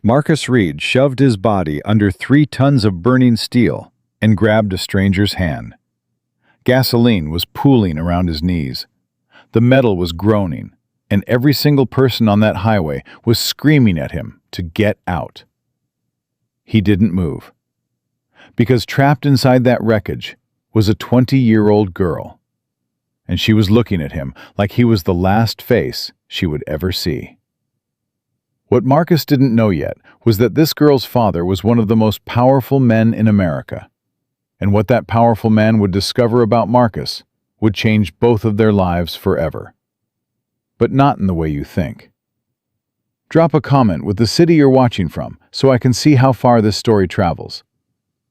Marcus Reed shoved his body under 3 tons of burning steel and grabbed a stranger's hand. Gasoline was pooling around his knees. The metal was groaning, and every single person on that highway was screaming at him to get out. He didn't move, because trapped inside that wreckage was a 20-year-old girl, and she was looking at him like he was the last face she would ever see. What Marcus didn't know yet was that this girl's father was one of the most powerful men in America, and what that powerful man would discover about Marcus would change both of their lives forever. But not in the way you think. Drop a comment with the city you're watching from so I can see how far this story travels.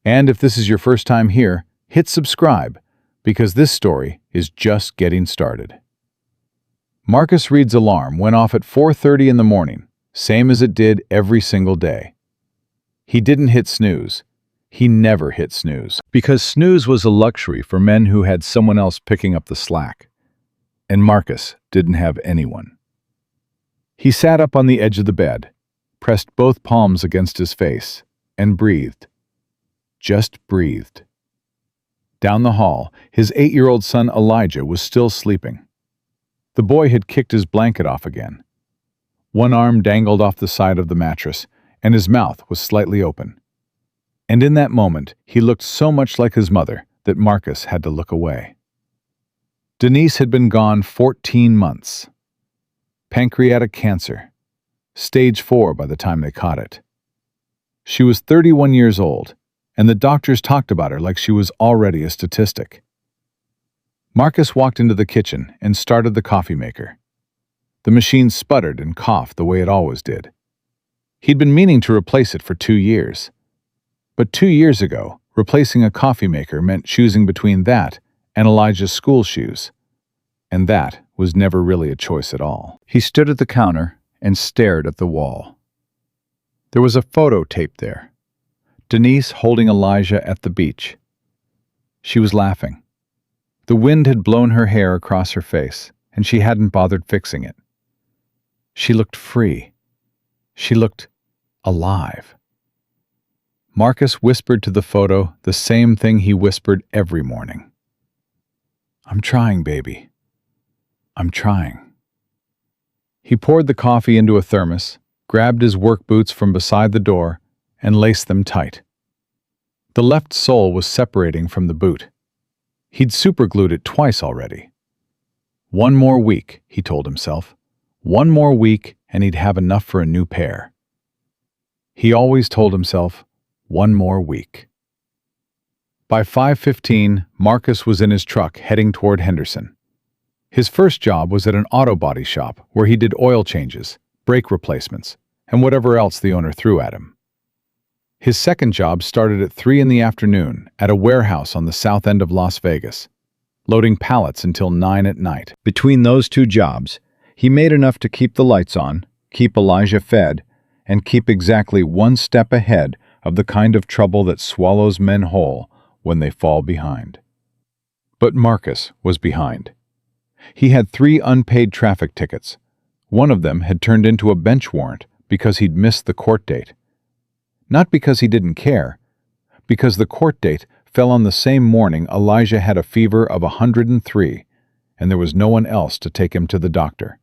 And if this is your first time here, hit subscribe, because this story is just getting started. Marcus Reed's alarm went off at 4:30 in the morning, same as it did every single day. He didn't hit snooze. He never hit snooze, because snooze was a luxury for men who had someone else picking up the slack. And Marcus didn't have anyone. He sat up on the edge of the bed, pressed both palms against his face, and breathed. Just breathed. Down the hall, his 8-year-old son Elijah was still sleeping. The boy had kicked his blanket off again. One arm dangled off the side of the mattress, and his mouth was slightly open. And in that moment, he looked so much like his mother that Marcus had to look away. Denise had been gone 14 months. Pancreatic cancer. Stage 4 by the time they caught it. She was 31 years old, and the doctors talked about her like she was already a statistic. Marcus walked into the kitchen and started the coffee maker. The machine sputtered and coughed the way it always did. He'd been meaning to replace it for 2 years. But 2 years ago, replacing a coffee maker meant choosing between that and Elijah's school shoes. And that was never really a choice at all. He stood at the counter and stared at the wall. There was a photo taped there. Denise holding Elijah at the beach. She was laughing. The wind had blown her hair across her face, and she hadn't bothered fixing it. She looked free. She looked alive. Marcus whispered to the photo the same thing he whispered every morning. "I'm trying, baby. I'm trying." He poured the coffee into a thermos, grabbed his work boots from beside the door, and laced them tight. The left sole was separating from the boot. He'd superglued it twice already. 1 more week, he told himself. 1 more week, and he'd have enough for a new pair. He always told himself, 1 more week. By 5:15, Marcus was in his truck heading toward Henderson. His first job was at an auto body shop where he did oil changes, brake replacements, and whatever else the owner threw at him. His second job started at 3 in the afternoon at a warehouse on the south end of Las Vegas, loading pallets until 9 at night. Between those 2 jobs, he made enough to keep the lights on, keep Elijah fed, and keep exactly 1 step ahead of the kind of trouble that swallows men whole when they fall behind. But Marcus was behind. He had 3 unpaid traffic tickets. One of them had turned into a bench warrant because he'd missed the court date. Not because he didn't care, because the court date fell on the same morning Elijah had a fever of 103, and there was no one else to take him to the doctor.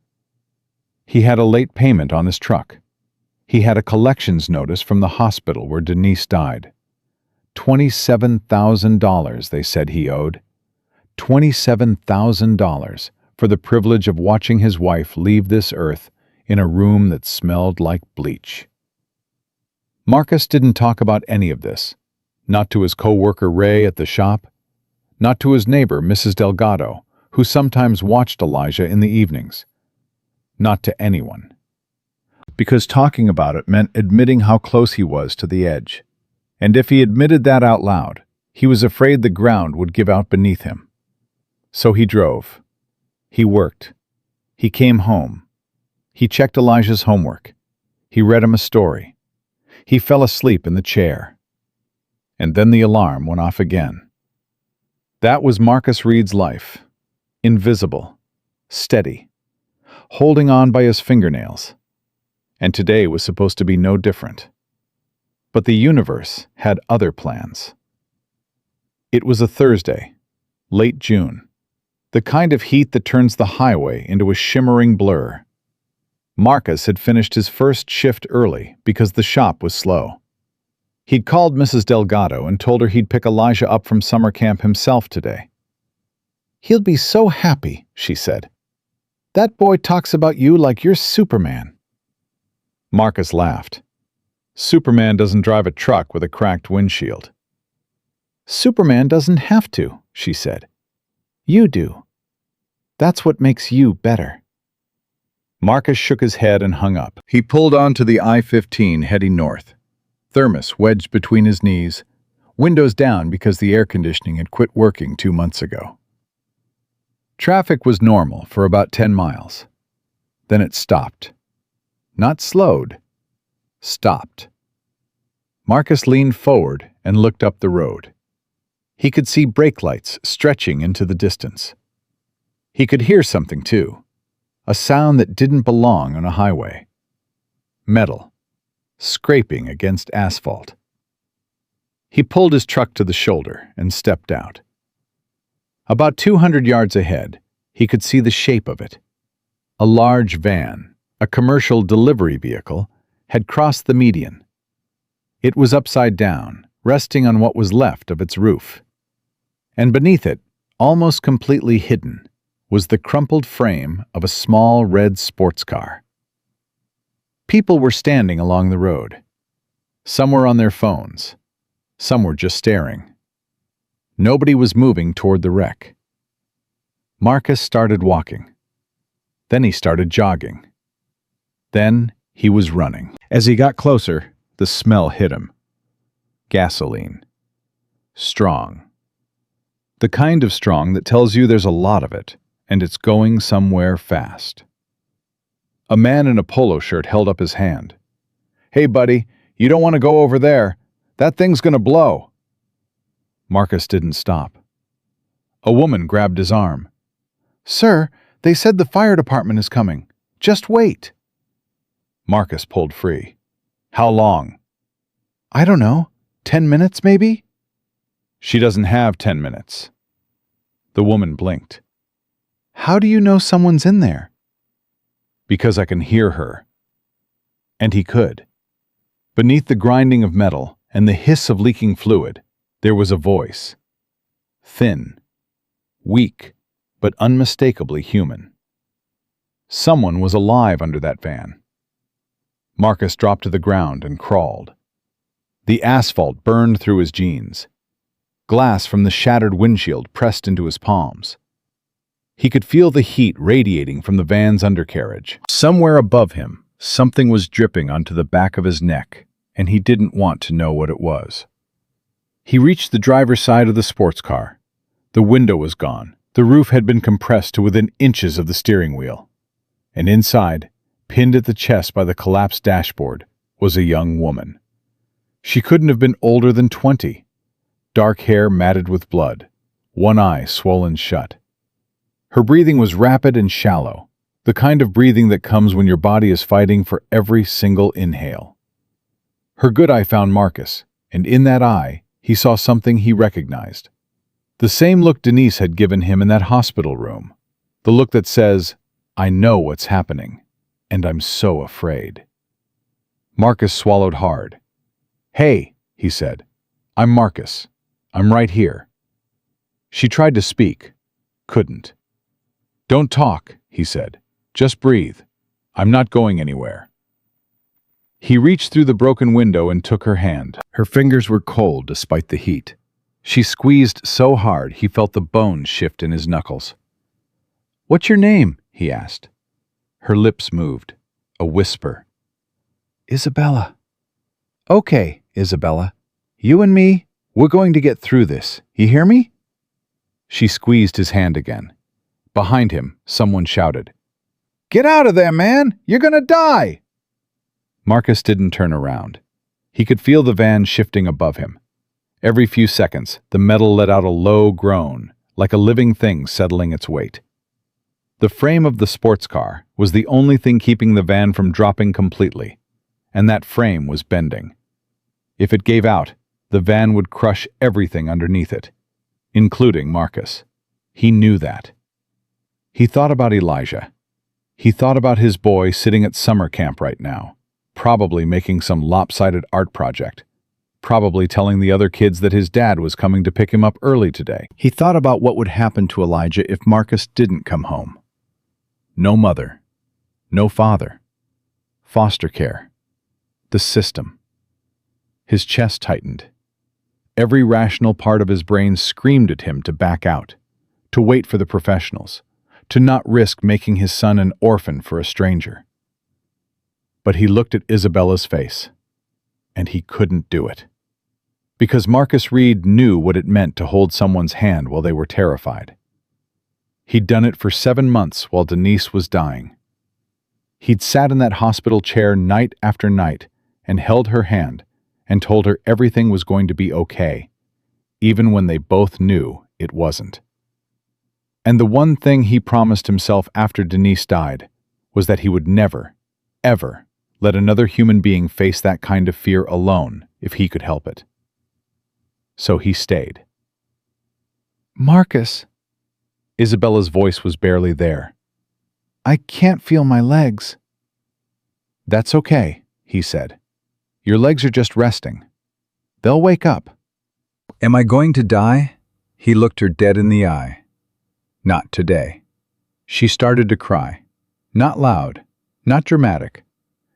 He had a late payment on his truck. He had a collections notice from the hospital where Denise died. $27,000 they said he owed. $27,000 for the privilege of watching his wife leave this earth in a room that smelled like bleach. Marcus didn't talk about any of this, not to his co-worker Ray at the shop, not to his neighbor Mrs. Delgado, who sometimes watched Elijah in the evenings, not to anyone. Because talking about it meant admitting how close he was to the edge. And if he admitted that out loud, he was afraid the ground would give out beneath him. So he drove. He worked. He came home. He checked Elijah's homework. He read him a story. He fell asleep in the chair. And then the alarm went off again. That was Marcus Reed's life. Invisible. Steady. Holding on by his fingernails. and today was supposed to be no different. But the universe had other plans. It was a Thursday, late June, the kind of heat that turns the highway into a shimmering blur. Marcus had finished his first shift early because the shop was slow. He'd called Mrs. Delgado and told her he'd pick Elijah up from summer camp himself today. "He'll be so happy," she said. "That boy talks about you like you're Superman." Marcus laughed. Superman doesn't drive a truck with a cracked windshield. "Superman doesn't have to," she said. "You do. That's what makes you better." Marcus shook his head and hung up. He pulled onto the I-15 heading north, thermos wedged between his knees, windows down because the air conditioning had quit working 2 months ago. Traffic was normal for about 10 miles. Then it stopped. Not slowed. Stopped. Marcus leaned forward and looked up the road. He could see brake lights stretching into the distance. He could hear something too, a sound that didn't belong on a highway. Metal, scraping against asphalt. He pulled his truck to the shoulder and stepped out. About 200 yards ahead, he could see the shape of it. A large van, a commercial delivery vehicle, had crossed the median. It was upside down, resting on what was left of its roof. And beneath it, almost completely hidden, was the crumpled frame of a small red sports car. People were standing along the road. Some were on their phones. Some were just staring. Nobody was moving toward the wreck. Marcus started walking. Then he started jogging. Then he was running. As he got closer, the smell hit him. Gasoline. Strong. The kind of strong that tells you there's a lot of it, and it's going somewhere fast. A man in a polo shirt held up his hand. "Hey, buddy, you don't want to go over there. That thing's gonna blow." Marcus didn't stop. A woman grabbed his arm. "Sir, they said the fire department is coming. Just wait." Marcus pulled free. "How long?" "I don't know. 10 minutes, maybe?" "She doesn't have 10 minutes." The woman blinked. "How do you know someone's in there?" "Because I can hear her." And he could. Beneath the grinding of metal and the hiss of leaking fluid, there was a voice. Thin, weak, but unmistakably human. Someone was alive under that van. Marcus dropped to the ground and crawled. The asphalt burned through his jeans. Glass from the shattered windshield pressed into his palms. He could feel the heat radiating from the van's undercarriage. Somewhere above him, something was dripping onto the back of his neck, and he didn't want to know what it was. He reached the driver's side of the sports car. The window was gone. The roof had been compressed to within inches of the steering wheel. And inside, pinned at the chest by the collapsed dashboard, was a young woman. She couldn't have been older than 20. Dark hair matted with blood, one eye swollen shut. Her breathing was rapid and shallow, the kind of breathing that comes when your body is fighting for every single inhale. Her good eye found Marcus, and in that eye, he saw something he recognized. The same look Denise had given him in that hospital room. The look that says, "I know what's happening, and I'm so afraid." Marcus swallowed hard. "Hey," he said. "I'm Marcus. I'm right here." She tried to speak. Couldn't. "Don't talk," he said. "Just breathe. I'm not going anywhere." He reached through the broken window and took her hand. Her fingers were cold despite the heat. She squeezed so hard he felt the bones shift in his knuckles. "What's your name?" he asked. Her lips moved. A whisper. "Isabella." "Okay, Isabella. You and me, we're going to get through this. You hear me?" She squeezed his hand again. Behind him, someone shouted, "Get out of there, man! You're gonna die!" Marcus didn't turn around. He could feel the van shifting above him. Every few seconds, the metal let out a low groan, like a living thing settling its weight. The frame of the sports car was the only thing keeping the van from dropping completely, and that frame was bending. If it gave out, the van would crush everything underneath it, including Marcus. He knew that. He thought about Elijah. He thought about his boy sitting at summer camp right now, probably making some lopsided art project, probably telling the other kids that his dad was coming to pick him up early today. He thought about what would happen to Elijah if Marcus didn't come home. No mother, no father, foster care, the system. His chest tightened. Every rational part of his brain screamed at him to back out, to wait for the professionals, to not risk making his son an orphan for a stranger. But he looked at Isabella's face, and he couldn't do it. Because Marcus Reed knew what it meant to hold someone's hand while they were terrified. He'd done it for 7 months while Denise was dying. He'd sat in that hospital chair night after night and held her hand and told her everything was going to be okay, even when they both knew it wasn't. And the one thing he promised himself after Denise died was that he would never, ever let another human being face that kind of fear alone if he could help it. So he stayed. "Marcus," Isabella's voice was barely there. "I can't feel my legs." "That's okay," he said. "Your legs are just resting. They'll wake up." "Am I going to die?" He looked her dead in the eye. "Not today." She started to cry. Not loud, not dramatic.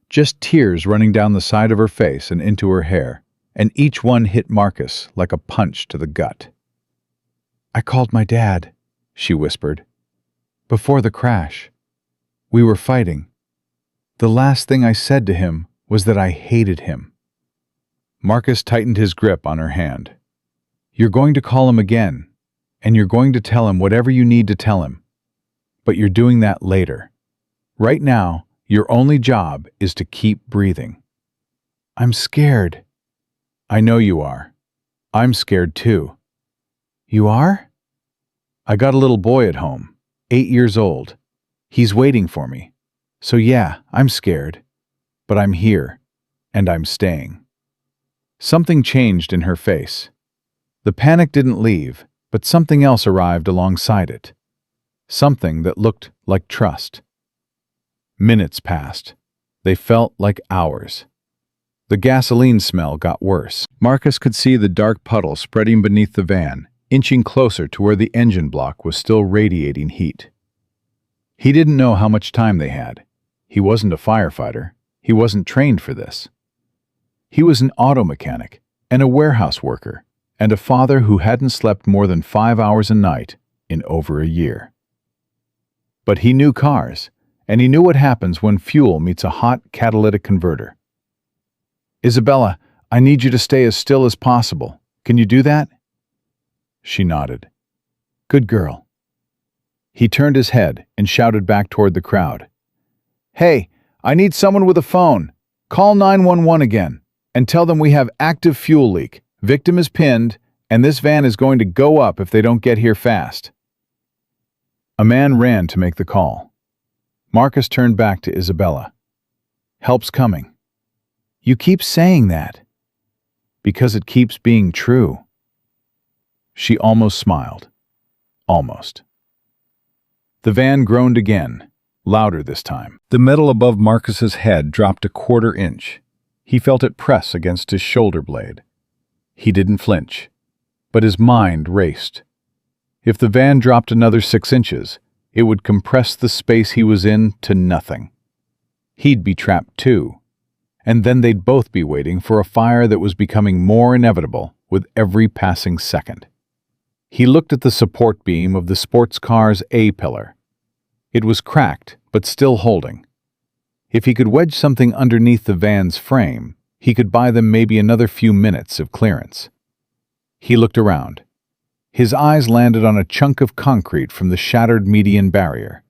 Just tears running down the side of her face and into her hair, and each one hit Marcus like a punch to the gut. "I called my dad," she whispered. "Before the crash. We were fighting. The last thing I said to him was that I hated him." Marcus tightened his grip on her hand. "You're going to call him again, and you're going to tell him whatever you need to tell him. But you're doing that later. Right now, your only job is to keep breathing." "I'm scared." "I know you are. I'm scared too." "You are?" "I got a little boy at home, 8 years old. He's waiting for me. So yeah, I'm scared. But I'm here, and I'm staying." Something changed in her face. The panic didn't leave, but something else arrived alongside it. Something that looked like trust. Minutes passed. They felt like hours. The gasoline smell got worse. Marcus could see the dark puddle spreading beneath the van, inching closer to where the engine block was still radiating heat. He didn't know how much time they had. He wasn't a firefighter. He wasn't trained for this. He was an auto mechanic and a warehouse worker and a father who hadn't slept more than 5 hours a night in over a year. But he knew cars, and he knew what happens when fuel meets a hot catalytic converter. "Isabella, I need you to stay as still as possible. Can you do that?" She nodded. "Good girl." He turned his head and shouted back toward the crowd. "Hey, I need someone with a phone. Call 911 again and tell them we have active fuel leak. Victim is pinned, and this van is going to go up if they don't get here fast." A man ran to make the call. Marcus turned back to Isabella. "Help's coming." "You keep saying that." "Because it keeps being true." She almost smiled. Almost. The van groaned again, louder this time. The metal above Marcus's head dropped a 1/4 inch. He felt it press against his shoulder blade. He didn't flinch, but his mind raced. If the van dropped another 6 inches, it would compress the space he was in to nothing. He'd be trapped too, and then they'd both be waiting for a fire that was becoming more inevitable with every passing second. He looked at the support beam of the sports car's A-pillar. It was cracked, but still holding. If he could wedge something underneath the van's frame, he could buy them maybe another few minutes of clearance. He looked around. His eyes landed on a chunk of concrete from the shattered median barrier.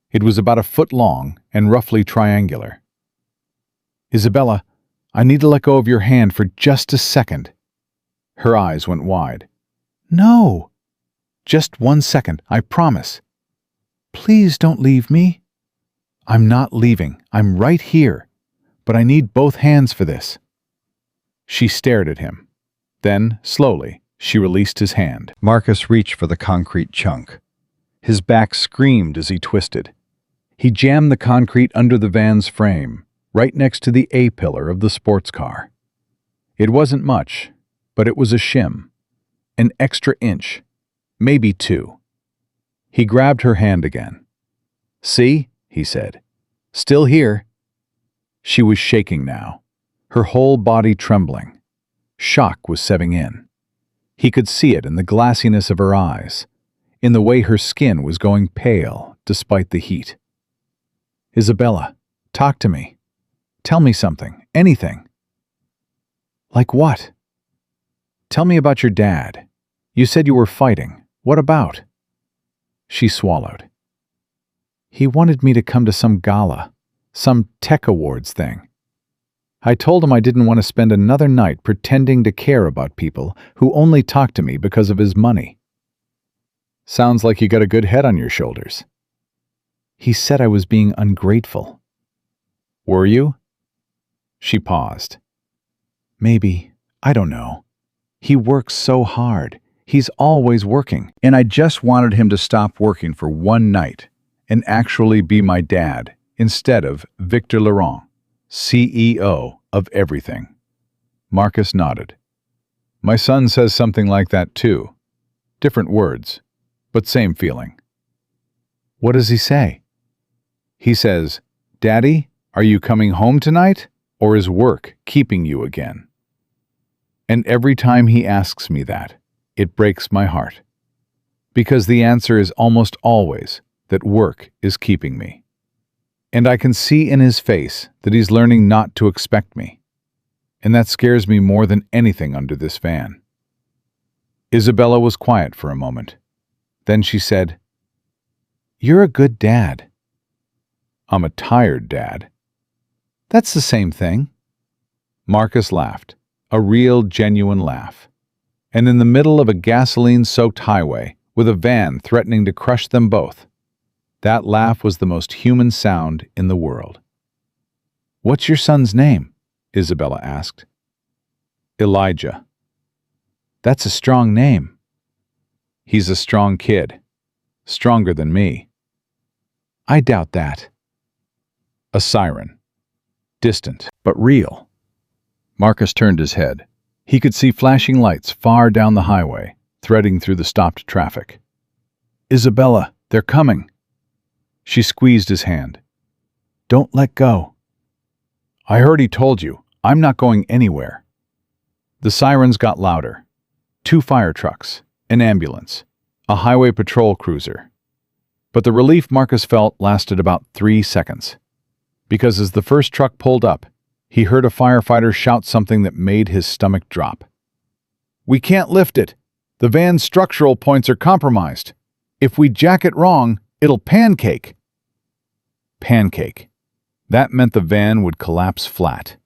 It was about 1 foot long and roughly triangular. "Isabella, I need to let go of your hand for just a second." Her eyes went wide. "No." "Just 1 second, I promise." Please don't leave me. I'm not leaving. I'm right here. But I need both hands for this. She stared at him. Then, slowly, she released his hand. Marcus reached for the concrete chunk. His back screamed as he twisted. He jammed the concrete under the van's frame, right next to the A-pillar of the sports car. It wasn't much, but it was a shim. An extra inch, maybe 2. He grabbed her hand again. "See?" he said. "Still here." She was shaking now, her whole body trembling. Shock was setting in. He could see it in the glassiness of her eyes, in the way her skin was going pale despite the heat. "Isabella, talk to me. Tell me something, anything." "Like what?" "Tell me about your dad. You said you were fighting. What about?" She swallowed. "He wanted me to come to some gala, some tech awards thing. I told him I didn't want to spend another night pretending to care about people who only talk to me because of his money." "Sounds like you got a good head on your shoulders." "He said I was being ungrateful." "Were you?" She paused. "Maybe. I don't know. He works so hard. He's always working. And I just wanted him to stop working for one night and actually be my dad instead of Victor Laurent, CEO of everything." Marcus nodded. "My son says something like that too. Different words, but same feeling." "What does he say?" "He says, 'Daddy, are you coming home tonight, or is work keeping you again?' And every time he asks me that, it breaks my heart. Because the answer is almost always that work is keeping me. And I can see in his face that he's learning not to expect me. And that scares me more than anything under this van." Isabella was quiet for a moment. Then she said, "You're a good dad." "I'm a tired dad." "That's the same thing." Marcus laughed, a real, genuine laugh. And in the middle of a gasoline-soaked highway, with a van threatening to crush them both, that laugh was the most human sound in the world. "What's your son's name?" Isabella asked. "Elijah." "That's a strong name." "He's a strong kid. Stronger than me." "I doubt that." A siren. Distant, but real. Marcus turned his head. He could see flashing lights far down the highway, threading through the stopped traffic. "Isabella, they're coming." She squeezed his hand. "Don't let go." "I already told you, I'm not going anywhere." The sirens got louder. 2 fire trucks, an ambulance, a highway patrol cruiser. But the relief Marcus felt lasted about 3 seconds. Because as the first truck pulled up, he heard a firefighter shout something that made his stomach drop. "We can't lift it. The van's structural points are compromised. If we jack it wrong, it'll pancake." Pancake. That meant the van would collapse flat.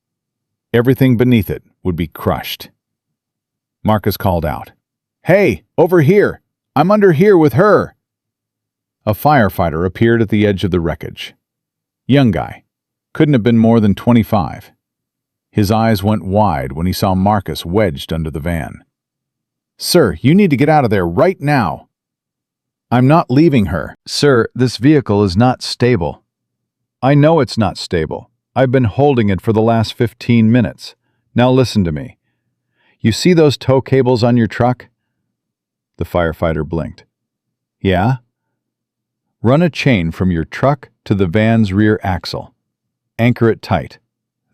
Everything beneath it would be crushed. Marcus called out, "Hey, over here! I'm under here with her!" A firefighter appeared at the edge of the wreckage. Young guy. Couldn't have been more than 25. His eyes went wide when he saw Marcus wedged under the van. "Sir, you need to get out of there right now." "I'm not leaving her." "Sir, this vehicle is not stable." "I know it's not stable. I've been holding it for the last 15 minutes. Now listen to me. You see those tow cables on your truck?" The firefighter blinked. "Yeah?" "Run a chain from your truck to the van's rear axle. Anchor it tight.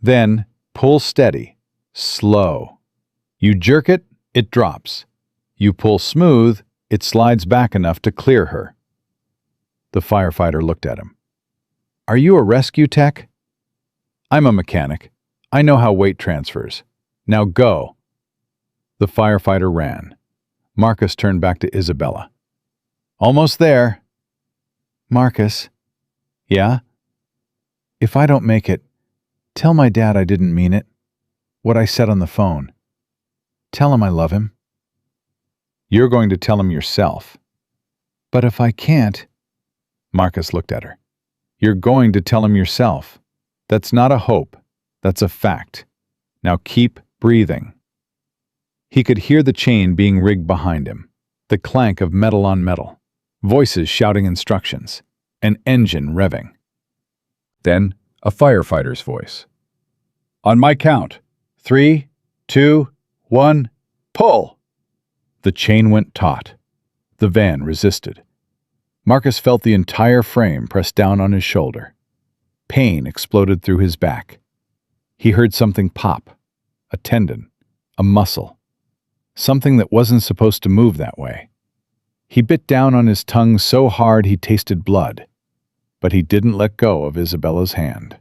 Then pull steady, slow. You jerk it, it drops. You pull smooth, it slides back enough to clear her." The firefighter looked at him. "Are you a rescue tech?" "I'm a mechanic. I know how weight transfers. Now go." The firefighter ran. Marcus turned back to Isabella. "Almost there." "Marcus." "Yeah?" "If I don't make it, tell my dad I didn't mean it. What I said on the phone. Tell him I love him." "You're going to tell him yourself." "But if I can't..." Marcus looked at her. "You're going to tell him yourself. That's not a hope. That's a fact. Now keep breathing." He could hear the chain being rigged behind him, the clank of metal on metal, voices shouting instructions, an engine revving. Then a firefighter's voice. "On my count. 3, 2, 1, pull!" The chain went taut. The van resisted. Marcus felt the entire frame press down on his shoulder. Pain exploded through his back. He heard something pop, a tendon, a muscle, something that wasn't supposed to move that way. He bit down on his tongue so hard he tasted blood, but he didn't let go of Isabella's hand.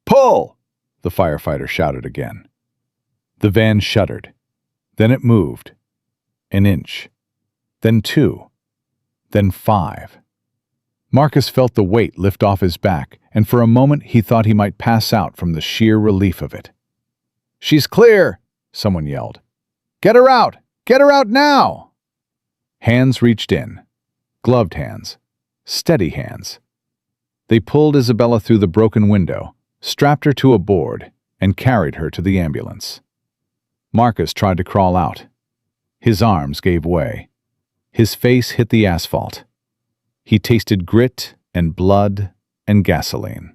"Pull!" the firefighter shouted again. The van shuddered. Then it moved. An inch. Then 2. Then 5. Marcus felt the weight lift off his back, and for a moment he thought he might pass out from the sheer relief of it. "She's clear!" someone yelled. "Get her out! Get her out now!" Hands reached in. Gloved hands. Steady hands. They pulled Isabella through the broken window, strapped her to a board, and carried her to the ambulance. Marcus tried to crawl out. His arms gave way. His face hit the asphalt. He tasted grit and blood and gasoline.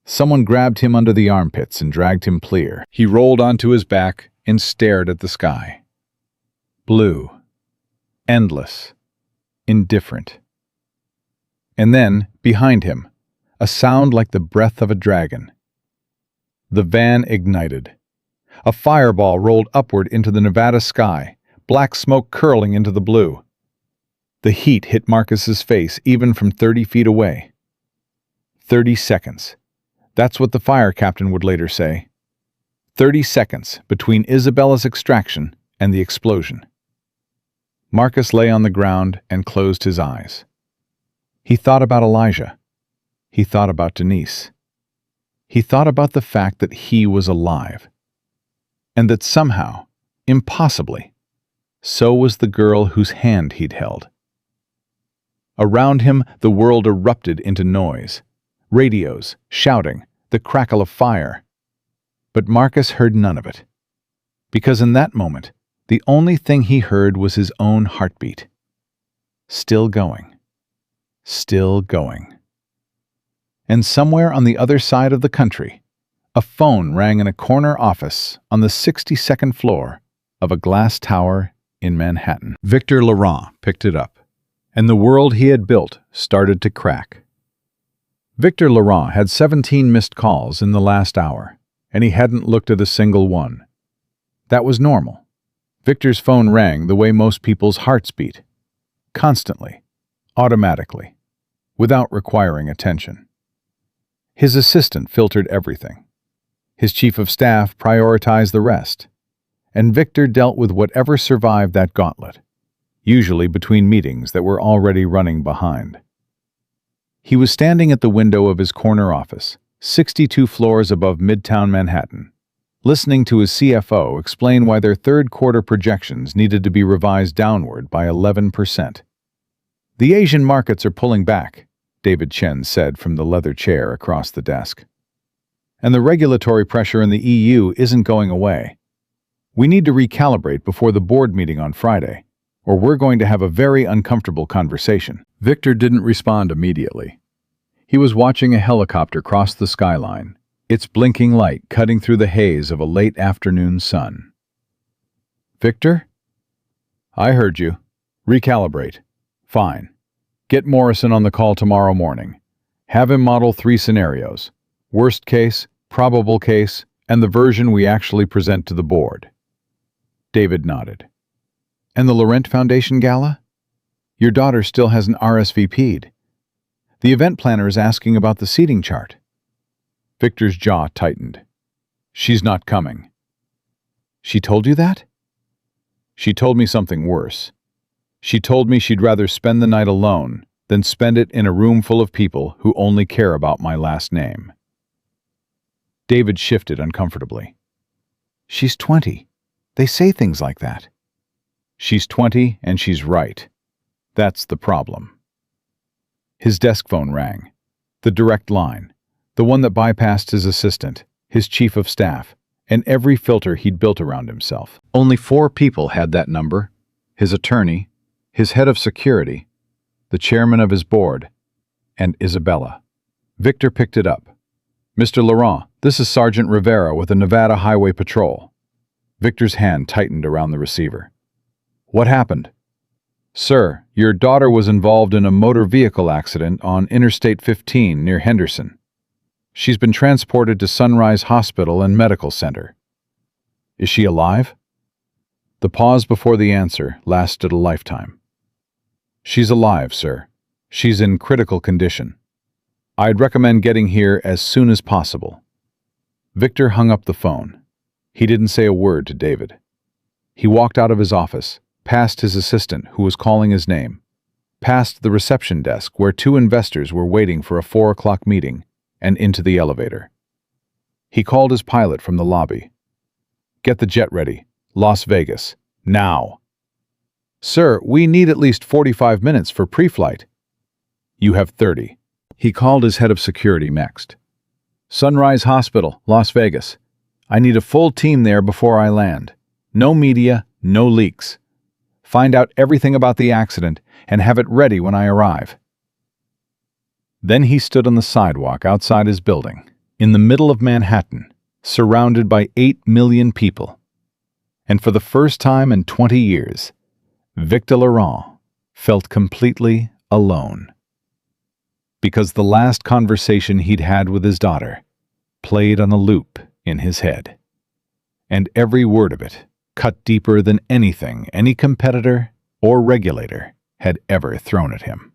Someone grabbed him under the armpits and dragged him clear. He rolled onto his back and stared at the sky. Blue. Endless. Indifferent. And then, behind him, a sound like the breath of a dragon. The van ignited. A fireball rolled upward into the Nevada sky, black smoke curling into the blue. The heat hit Marcus's face even from 30 feet away. 30 seconds. That's what the fire captain would later say. 30 seconds between Isabella's extraction and the explosion. Marcus lay on the ground and closed his eyes. He thought about Elijah. He thought about Denise. He thought about the fact that he was alive. And that somehow, impossibly, so was the girl whose hand he'd held. Around him, the world erupted into noise. Radios, shouting, the crackle of fire. But Marcus heard none of it. Because in that moment, the only thing he heard was his own heartbeat. Still going. Still going. And somewhere on the other side of the country, a phone rang in a corner office on the 62nd floor of a glass tower in Manhattan. Victor Laurent picked it up, and the world he had built started to crack. Victor Laurent had 17 missed calls in the last hour, and he hadn't looked at a single one. That was normal. Victor's phone rang the way most people's hearts beat. Constantly. Automatically. Without requiring attention. His assistant filtered everything. His chief of staff prioritized the rest. And Victor dealt with whatever survived that gauntlet, usually between meetings that were already running behind. He was standing at the window of his corner office, 62 floors above Midtown Manhattan, listening to his CFO explain why their third-quarter projections needed to be revised downward by 11%. "The Asian markets are pulling back," David Chen said from the leather chair across the desk. "And the regulatory pressure in the EU isn't going away. We need to recalibrate before the board meeting on Friday, or we're going to have a very uncomfortable conversation." Victor didn't respond immediately. He was watching a helicopter cross the skyline, its blinking light cutting through the haze of a late afternoon sun. "Victor? I heard you. Recalibrate. Fine. Get Morrison on the call tomorrow morning. Have him model 3 scenarios. Worst case, probable case, and the version we actually present to the board." David nodded. "And the Laurent Foundation Gala? Your daughter still hasn't RSVP'd. The event planner is asking about the seating chart." Victor's jaw tightened. "She's not coming." "She told you that?" "She told me something worse. She told me she'd rather spend the night alone than spend it in a room full of people who only care about my last name." David shifted uncomfortably. "She's 20. They say things like that." "She's 20 and she's right. That's the problem." His desk phone rang. The direct line. The one that bypassed his assistant, his chief of staff, and every filter he'd built around himself. Only 4 people had that number: his attorney, his head of security, the chairman of his board, and Isabella. Victor picked it up. "Mr. Laurent, this is Sergeant Rivera with the Nevada Highway Patrol." Victor's hand tightened around the receiver. "What happened?" "Sir, your daughter was involved in a motor vehicle accident on Interstate 15 near Henderson. She's been transported to Sunrise Hospital and Medical Center." "Is she alive?" The pause before the answer lasted a lifetime. "She's alive, sir. She's in critical condition. I'd recommend getting here as soon as possible." Victor hung up the phone. He didn't say a word to David. He walked out of his office, past his assistant who was calling his name, past the reception desk where 2 investors were waiting for a 4 o'clock meeting, and into the elevator. He called his pilot from the lobby. "Get the jet ready. Las Vegas. Now." "Sir, we need at least 45 minutes for pre-flight." "You have 30. He called his head of security next. "Sunrise Hospital, Las Vegas. I need a full team there before I land. No media, no leaks. Find out everything about the accident and have it ready when I arrive." Then he stood on the sidewalk outside his building, in the middle of Manhattan, surrounded by 8 million people. And for the first time in 20 years, Victor Laurent felt completely alone. Because the last conversation he'd had with his daughter played on a loop in his head. And every word of it cut deeper than anything any competitor or regulator had ever thrown at him.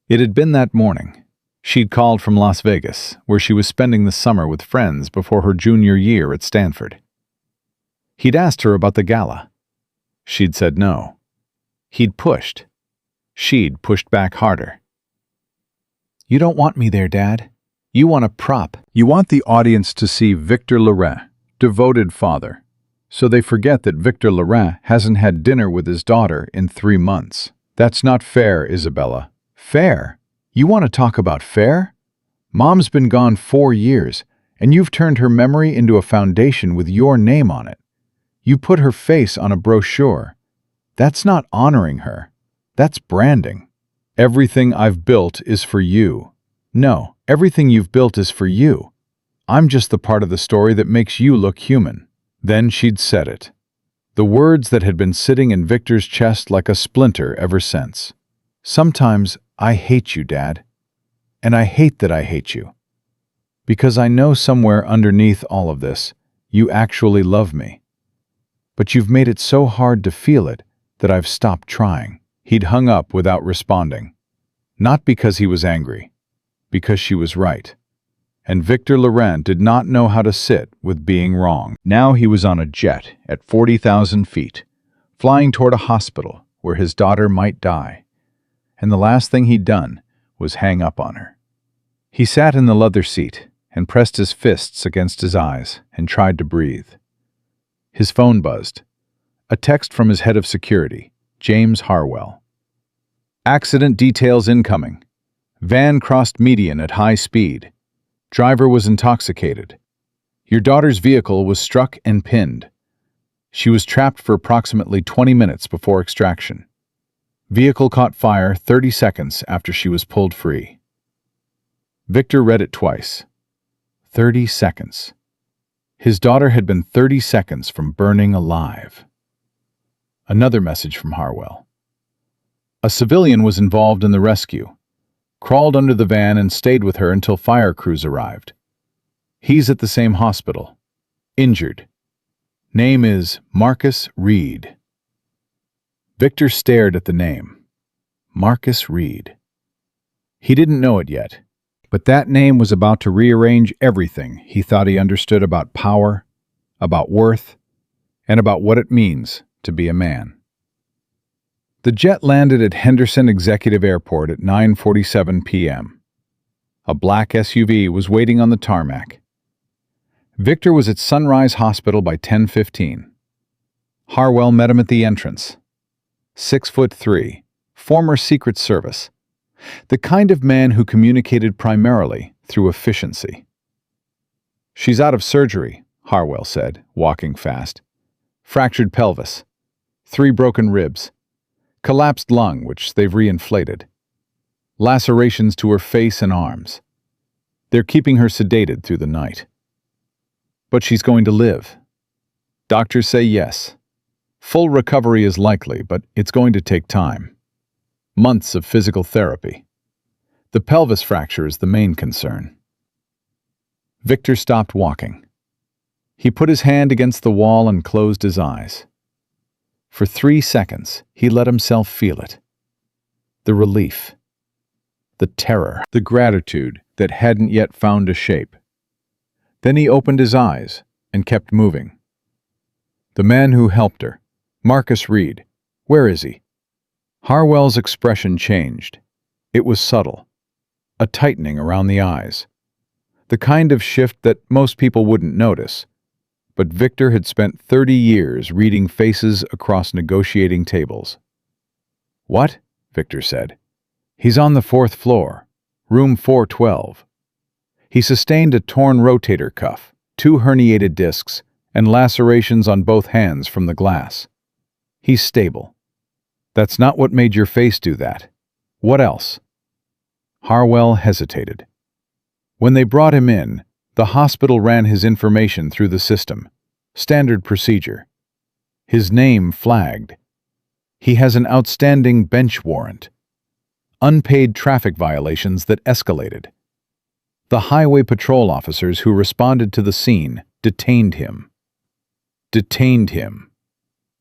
It had been that morning. She'd called from Las Vegas, where she was spending the summer with friends before her junior year at Stanford. He'd asked her about the gala. She'd said no. He'd pushed. She'd pushed back harder. "You don't want me there, Dad. You want a prop. You want the audience to see Victor Laurent, devoted father, so they forget that Victor Laurent hasn't had dinner with his daughter in 3 months. That's not fair, Isabella. Fair? You want to talk about fair? Mom's been gone 4 years, and you've turned her memory into a foundation with your name on it. You put her face on a brochure. That's not honoring her. That's branding. Everything I've built is for you. No, everything you've built is for you. I'm just the part of the story that makes you look human." Then she'd said it. The words that had been sitting in Victor's chest like a splinter ever since. "Sometimes I hate you, Dad. And I hate that I hate you. Because I know somewhere underneath all of this, you actually love me. But you've made it so hard to feel it that I've stopped trying." He'd hung up without responding. Not because he was angry, because she was right. And Victor Laurent did not know how to sit with being wrong. Now he was on a jet at 40,000 feet, flying toward a hospital where his daughter might die. And the last thing he'd done was hang up on her. He sat in the leather seat and pressed his fists against his eyes and tried to breathe. His phone buzzed. A text from his head of security, James Harwell. "Accident details incoming. Van crossed median at high speed. Driver was intoxicated. Your daughter's vehicle was struck and pinned. She was trapped for approximately 20 minutes before extraction. Vehicle caught fire 30 seconds after she was pulled free." Victor read it twice. 30 seconds. His daughter had been 30 seconds from burning alive. Another message from Harwell. "A civilian was involved in the rescue. Crawled under the van and stayed with her until fire crews arrived. He's at the same hospital. Injured. Name is Marcus Reed." Victor stared at the name. Marcus Reed. He didn't know it yet, but that name was about to rearrange everything he thought he understood about power, about worth, and about what it means to be a man. The jet landed at Henderson Executive Airport at 9:47 p.m. A black SUV was waiting on the tarmac. Victor was at Sunrise Hospital by 10:15. Harwell met him at the entrance. 6'3", former Secret Service, The kind of man who communicated primarily through efficiency. "She's out of surgery," Harwell said, walking fast. "Fractured pelvis, 3 broken ribs, collapsed lung which they've reinflated, lacerations to her face and arms. They're keeping her sedated through the night. But she's going to live. Doctors say yes. Full recovery is likely, but it's going to take time. Months of physical therapy. The pelvis fracture is the main concern." Victor stopped walking. He put his hand against the wall and closed his eyes. For 3 seconds, he let himself feel it. The relief, the terror, the gratitude that hadn't yet found a shape. Then he opened his eyes and kept moving. The man who helped her, Marcus Reed, where is he? Harwell's expression changed. It was subtle, a tightening around the eyes. The kind of shift that most people wouldn't notice. But Victor had spent 30 years reading faces across negotiating tables. "What?" Victor said. "He's on the 4th floor, room 412. He sustained a torn rotator cuff, 2 herniated discs, and lacerations on both hands from the glass. He's stable. That's not what made your face do that. What else?" Harwell hesitated. When they brought him in, the hospital ran his information through the system. Standard procedure. His name flagged. He has an outstanding bench warrant. Unpaid traffic violations that escalated. The highway patrol officers who responded to the scene detained him.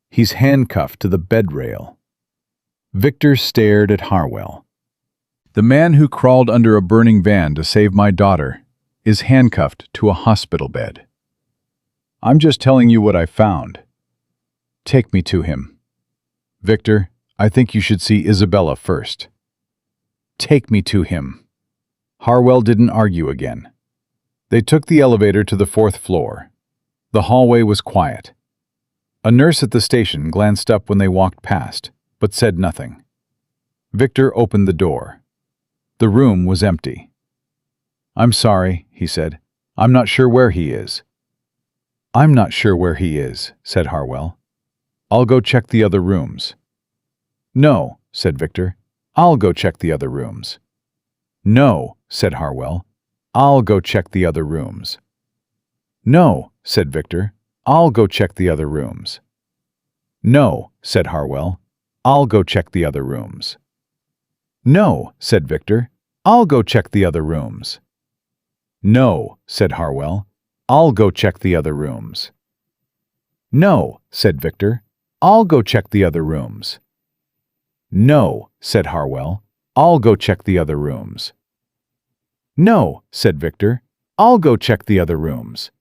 He's handcuffed to the bed rail. Victor stared at Harwell. "The man who crawled under a burning van to save my daughter is handcuffed to a hospital bed. I'm just telling you what I found. Take me to him. Victor, I think you should see Isabella first. Take me to him." Harwell didn't argue again. They took the elevator to the 4th floor. The hallway was quiet. A nurse at the station glanced up when they walked past, but said nothing. Victor opened the door. The room was empty. "I'm sorry," he said. "I'm not sure where he is." "I'm not sure where he is," said Harwell. "I'll go check the other rooms." "No," said Victor. "I'll go check the other rooms." "No," said Harwell. "I'll go check the other rooms." "No," said Victor. "I'll go check the other rooms." "No," said Harwell. "I'll go check the other rooms." "No," said Victor. "I'll go check the other rooms." "No," said Harwell. "I'll go check the other rooms." "No," said Victor. "I'll go check the other rooms." "No," said Harwell. "I'll go check the other rooms." "No," said Victor. "I'll go check the other rooms."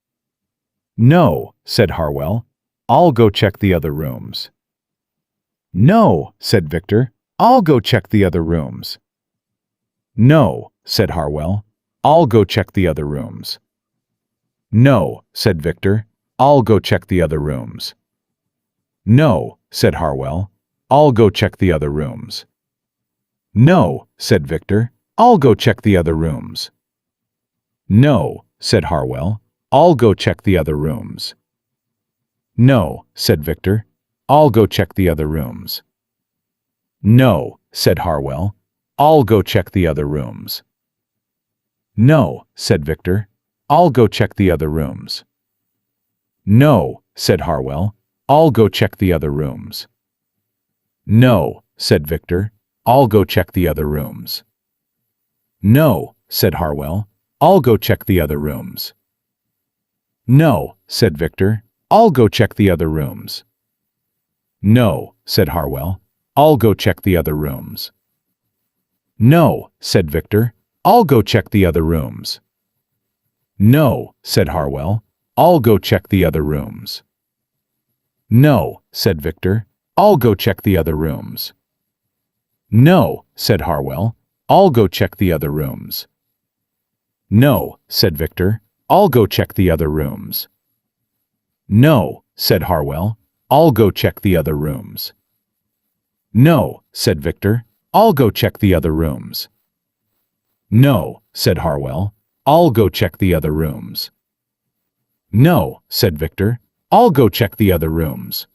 "No," said Harwell. "I'll go check the other rooms." "No," said Victor. "I'll go check the other rooms." "No," said Harwell. "I'll go check the other rooms." "No," said Victor. "I'll go check the other rooms." "No," said Harwell. "I'll go check the other rooms." "No," said Victor. "I'll go check the other rooms." "No," said Harwell. "I'll go check the other rooms." "No," said Victor. "I'll go check the other rooms." "No," said Harwell. "I'll go check the other rooms." "No," said Victor. "I'll go check the other rooms." "No," said Harwell. "I'll go check the other rooms." "No," said Victor. "I'll go check the other rooms." "No," said Harwell. "I'll go check the other rooms." "No," said Victor. "I'll go check the other rooms." "No," said Harwell. "I'll go check the other rooms." "No," said Victor. "I'll go check the other rooms." "No," said Harwell. "I'll go check the other rooms." "No," said Victor. "I'll go check the other rooms." "No," said Harwell. "I'll go check the other rooms." "No," said Victor. "I'll go check the other rooms." "No," said Harwell. "I'll go check the other rooms." "No," said Victor. I'll go check the other rooms." "No," said Harwell. "I'll go check the other rooms." "No," said Victor. "I'll go check the other rooms."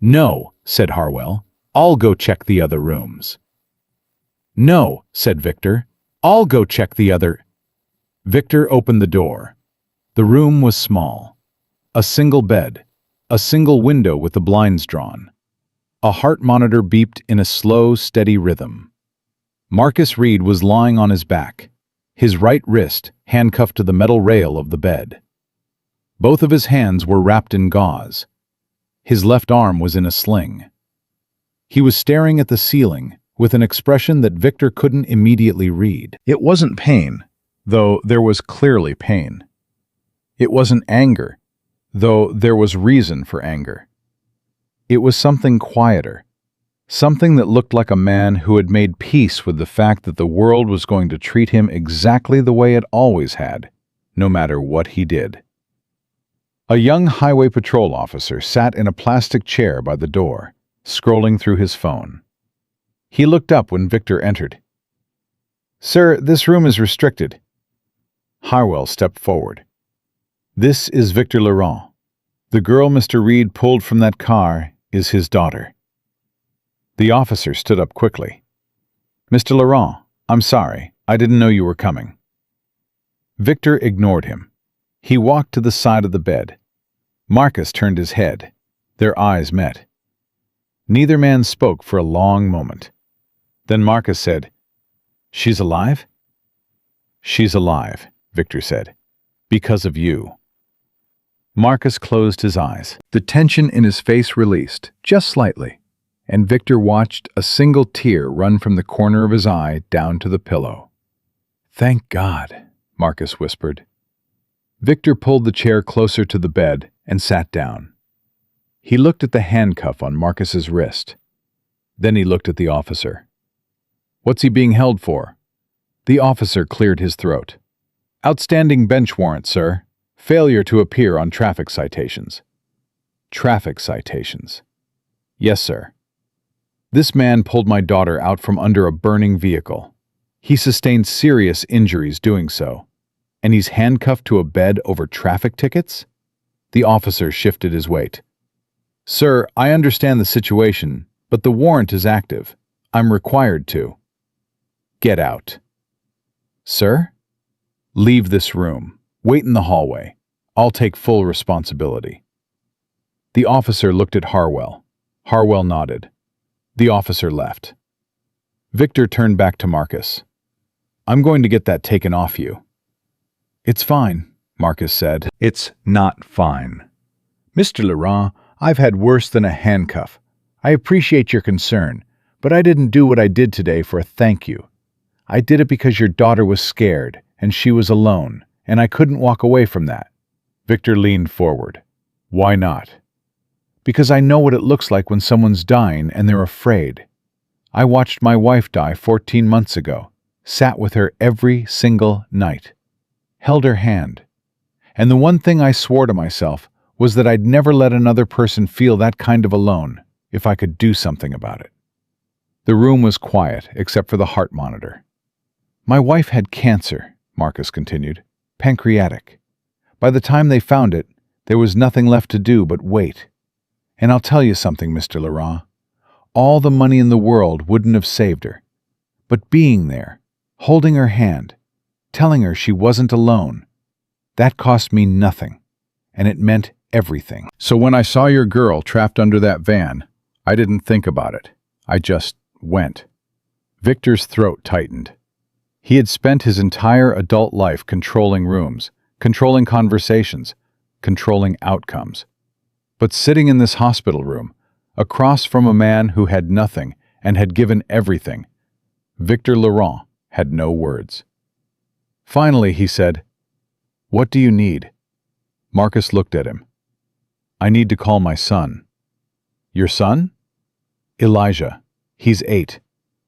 "No," said Harwell. "I'll go check the other rooms." "No," said Victor. "I'll go check the other—" Victor opened the door. The room was small. A single bed, a single window with the blinds drawn. A heart monitor beeped in a slow, steady rhythm. Marcus Reed was lying on his back, his right wrist handcuffed to the metal rail of the bed. Both of his hands were wrapped in gauze. His left arm was in a sling. He was staring at the ceiling with an expression that Victor couldn't immediately read. It wasn't pain, though there was clearly pain. It wasn't anger, though there was reason for anger. It was something quieter, something that looked like a man who had made peace with the fact that the world was going to treat him exactly the way it always had, no matter what he did. A young highway patrol officer sat in a plastic chair by the door, scrolling through his phone. He looked up when Victor entered. "Sir, this room is restricted." Harwell stepped forward. "This is Victor Laurent. The girl Mr. Reed pulled from that car is his daughter." The officer stood up quickly. "Mr. Laurent, I'm sorry. I didn't know you were coming." Victor ignored him. He walked to the side of the bed. Marcus turned his head. Their eyes met. Neither man spoke for a long moment. Then Marcus said, "She's alive?" "She's alive," Victor said. "Because of you." Marcus closed his eyes. The tension in his face released, just slightly, and Victor watched a single tear run from the corner of his eye down to the pillow. "Thank God," Marcus whispered. Victor pulled the chair closer to the bed and sat down. He looked at the handcuff on Marcus's wrist. Then he looked at the officer. "What's he being held for?" The officer cleared his throat. "Outstanding bench warrant, sir. Failure to appear on traffic citations." "Traffic citations." "Yes, sir. This man pulled my daughter out from under a burning vehicle. He sustained serious injuries doing so. And he's handcuffed to a bed over traffic tickets?" The officer shifted his weight. "Sir, I understand the situation, but the warrant is active. I'm required to." "Get out." "Sir?" "Leave this room. Wait in the hallway. I'll take full responsibility." The officer looked at Harwell. Harwell nodded. The officer left. Victor turned back to Marcus. "I'm going to get that taken off you." "It's fine," Marcus said. "It's not fine. Mr. Laurent, I've had worse than a handcuff. I appreciate your concern, but I didn't do what I did today for a thank you. I did it because your daughter was scared, and she was alone, and I couldn't walk away from that." Victor leaned forward. "Why not?" "Because I know what it looks like when someone's dying and they're afraid. I watched my wife die 14 months ago, sat with her every single night, held her hand. And the one thing I swore to myself was that I'd never let another person feel that kind of alone if I could do something about it." The room was quiet except for the heart monitor. "My wife had cancer," Marcus continued, "pancreatic. By the time they found it, there was nothing left to do but wait. And I'll tell you something, Mr. Laurent. All the money in the world wouldn't have saved her. But being there, holding her hand, telling her she wasn't alone, that cost me nothing, and it meant everything. So when I saw your girl trapped under that van, I didn't think about it. I just went." Victor's throat tightened. He had spent his entire adult life controlling rooms, controlling conversations, controlling outcomes. But sitting in this hospital room, across from a man who had nothing and had given everything, Victor Laurent had no words. Finally, he said, "What do you need?" Marcus looked at him. "I need to call my son." "Your son?" "Elijah. He's 8.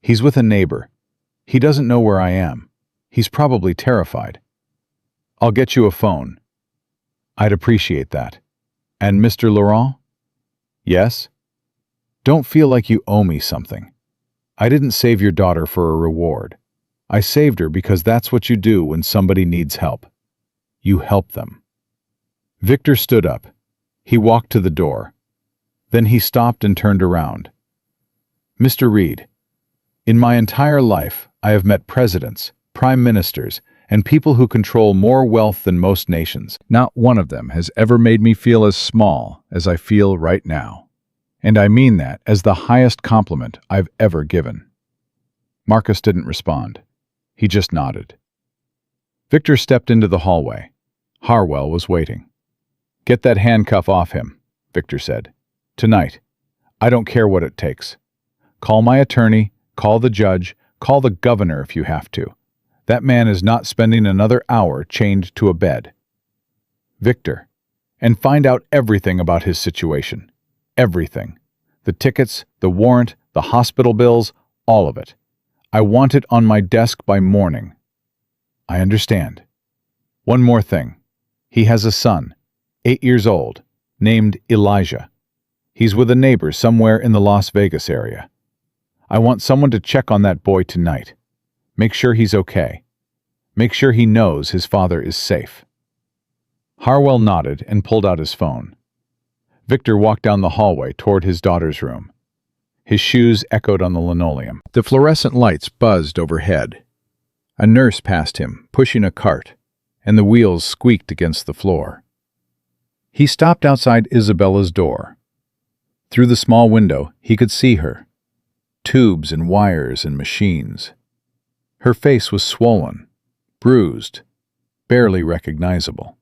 He's with a neighbor. He doesn't know where I am. He's probably terrified." "I'll get you a phone." "I'd appreciate that. And Mr. Laurent?" "Yes?" "Don't feel like you owe me something. I didn't save your daughter for a reward. I saved her because that's what you do when somebody needs help. You help them." Victor stood up. He walked to the door. Then he stopped and turned around. "Mr. Reed, in my entire life, I have met presidents, prime ministers, and people who control more wealth than most nations. Not one of them has ever made me feel as small as I feel right now. And I mean that as the highest compliment I've ever given." Marcus didn't respond. He just nodded. Victor stepped into the hallway. Harwell was waiting. "Get that handcuff off him," Victor said. "Tonight. I don't care what it takes. Call my attorney, call the judge, call the governor if you have to. That man is not spending another hour chained to a bed. Victor, and find out everything about his situation. Everything. The tickets, the warrant, the hospital bills, all of it. I want it on my desk by morning." "I understand. One more thing. He has a son, 8 years old, named Elijah. He's with a neighbor somewhere in the Las Vegas area. I want someone to check on that boy tonight. Make sure he's okay. Make sure he knows his father is safe." Harwell nodded and pulled out his phone. Victor walked down the hallway toward his daughter's room. His shoes echoed on the linoleum. The fluorescent lights buzzed overhead. A nurse passed him, pushing a cart, and the wheels squeaked against the floor. He stopped outside Isabella's door. Through the small window, he could see her. Tubes and wires and machines. Her face was swollen, bruised, barely recognizable.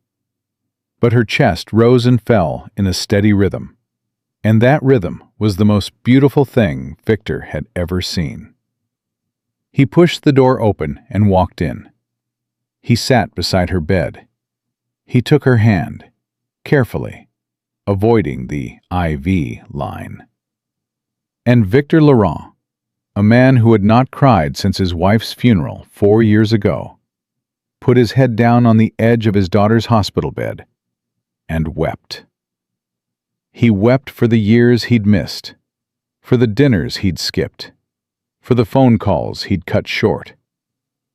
But her chest rose and fell in a steady rhythm, and that rhythm was the most beautiful thing Victor had ever seen. He pushed the door open and walked in. He sat beside her bed. He took her hand, carefully, avoiding the IV line. And Victor Laurent, a man who had not cried since his wife's funeral 4 years ago, put his head down on the edge of his daughter's hospital bed and wept. He wept for the years he'd missed, for the dinners he'd skipped, for the phone calls he'd cut short,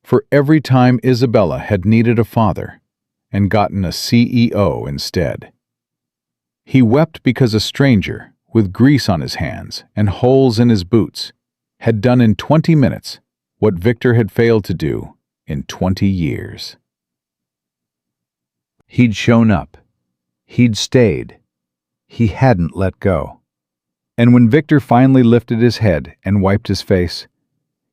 for every time Isabella had needed a father and gotten a CEO instead. He wept because a stranger, with grease on his hands and holes in his boots, had done in 20 minutes what Victor had failed to do in 20 years. He'd shown up. He'd stayed. He hadn't let go. And when Victor finally lifted his head and wiped his face,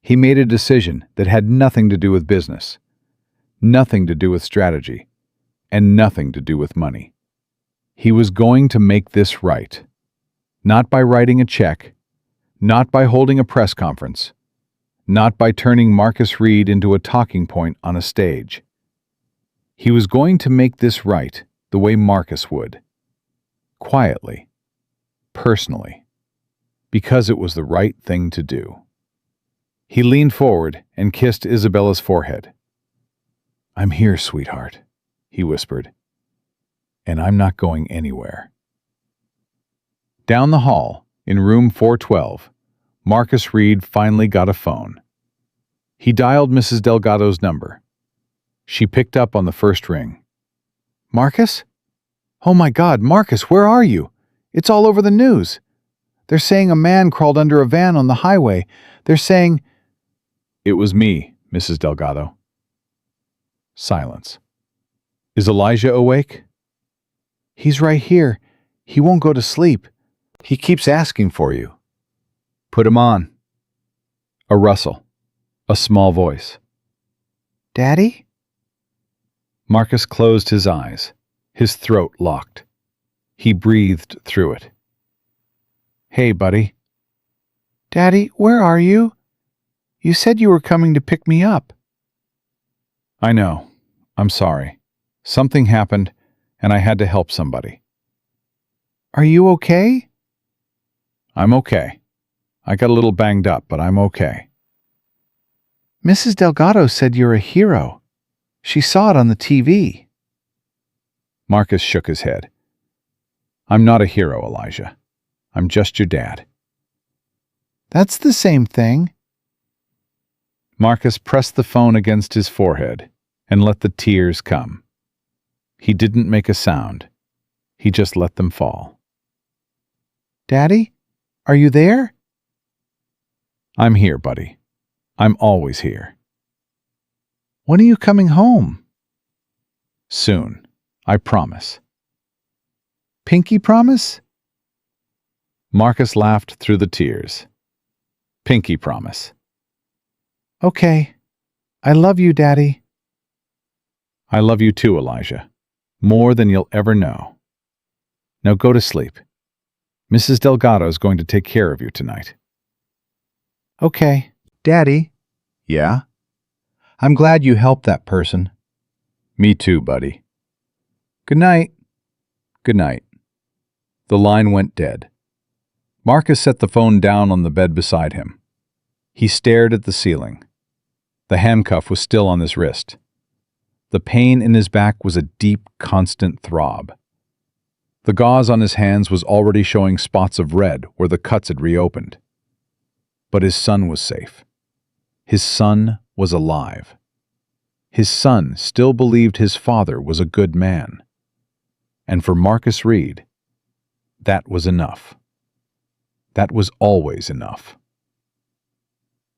he made a decision that had nothing to do with business, nothing to do with strategy, and nothing to do with money. He was going to make this right, not by writing a check, not by holding a press conference, not by turning Marcus Reed into a talking point on a stage. He was going to make this right the way Marcus would. Quietly, personally, because it was the right thing to do. He leaned forward and kissed Isabella's forehead. "I'm here, sweetheart," he whispered, "and I'm not going anywhere." Down the hall, in room 412, Marcus Reed finally got a phone. He dialed Mrs. Delgado's number. She picked up on the first ring. "Marcus? Oh my God, Marcus, where are you? It's all over the news. They're saying a man crawled under a van on the highway. They're saying—" "It was me, Mrs. Delgado." Silence. "Is Elijah awake?" "He's right here. He won't go to sleep. He keeps asking for you." "Put him on." A rustle. A small voice. "Daddy?" Marcus closed his eyes, his throat locked. He breathed through it. "Hey, buddy." "Daddy, where are you? You said you were coming to pick me up." "I know. I'm sorry. Something happened, and I had to help somebody." "Are you okay?" "I'm okay. I got a little banged up, but I'm okay." "Mrs. Delgado said you're a hero. She saw it on the TV." Marcus shook his head. "I'm not a hero, Elijah. I'm just your dad." That's the same thing. Marcus pressed the phone against his forehead and let the tears come. He didn't make a sound. He just let them fall. Daddy, are you there? I'm here, buddy. I'm always here. When are you coming home? Soon. I promise. Pinky promise? Marcus laughed through the tears. Pinky promise. Okay. I love you, Daddy. I love you too, Elijah. More than you'll ever know. Now go to sleep. Mrs. Delgado is going to take care of you tonight. Okay. Daddy? Yeah? I'm glad you helped that person. Me too, buddy. Good night. Good night. The line went dead. Marcus set the phone down on the bed beside him. He stared at the ceiling. The handcuff was still on his wrist. The pain in his back was a deep, constant throb. The gauze on his hands was already showing spots of red where the cuts had reopened. But his son was safe. His son was alive. His son still believed his father was a good man. And for Marcus Reed, that was enough. That was always enough.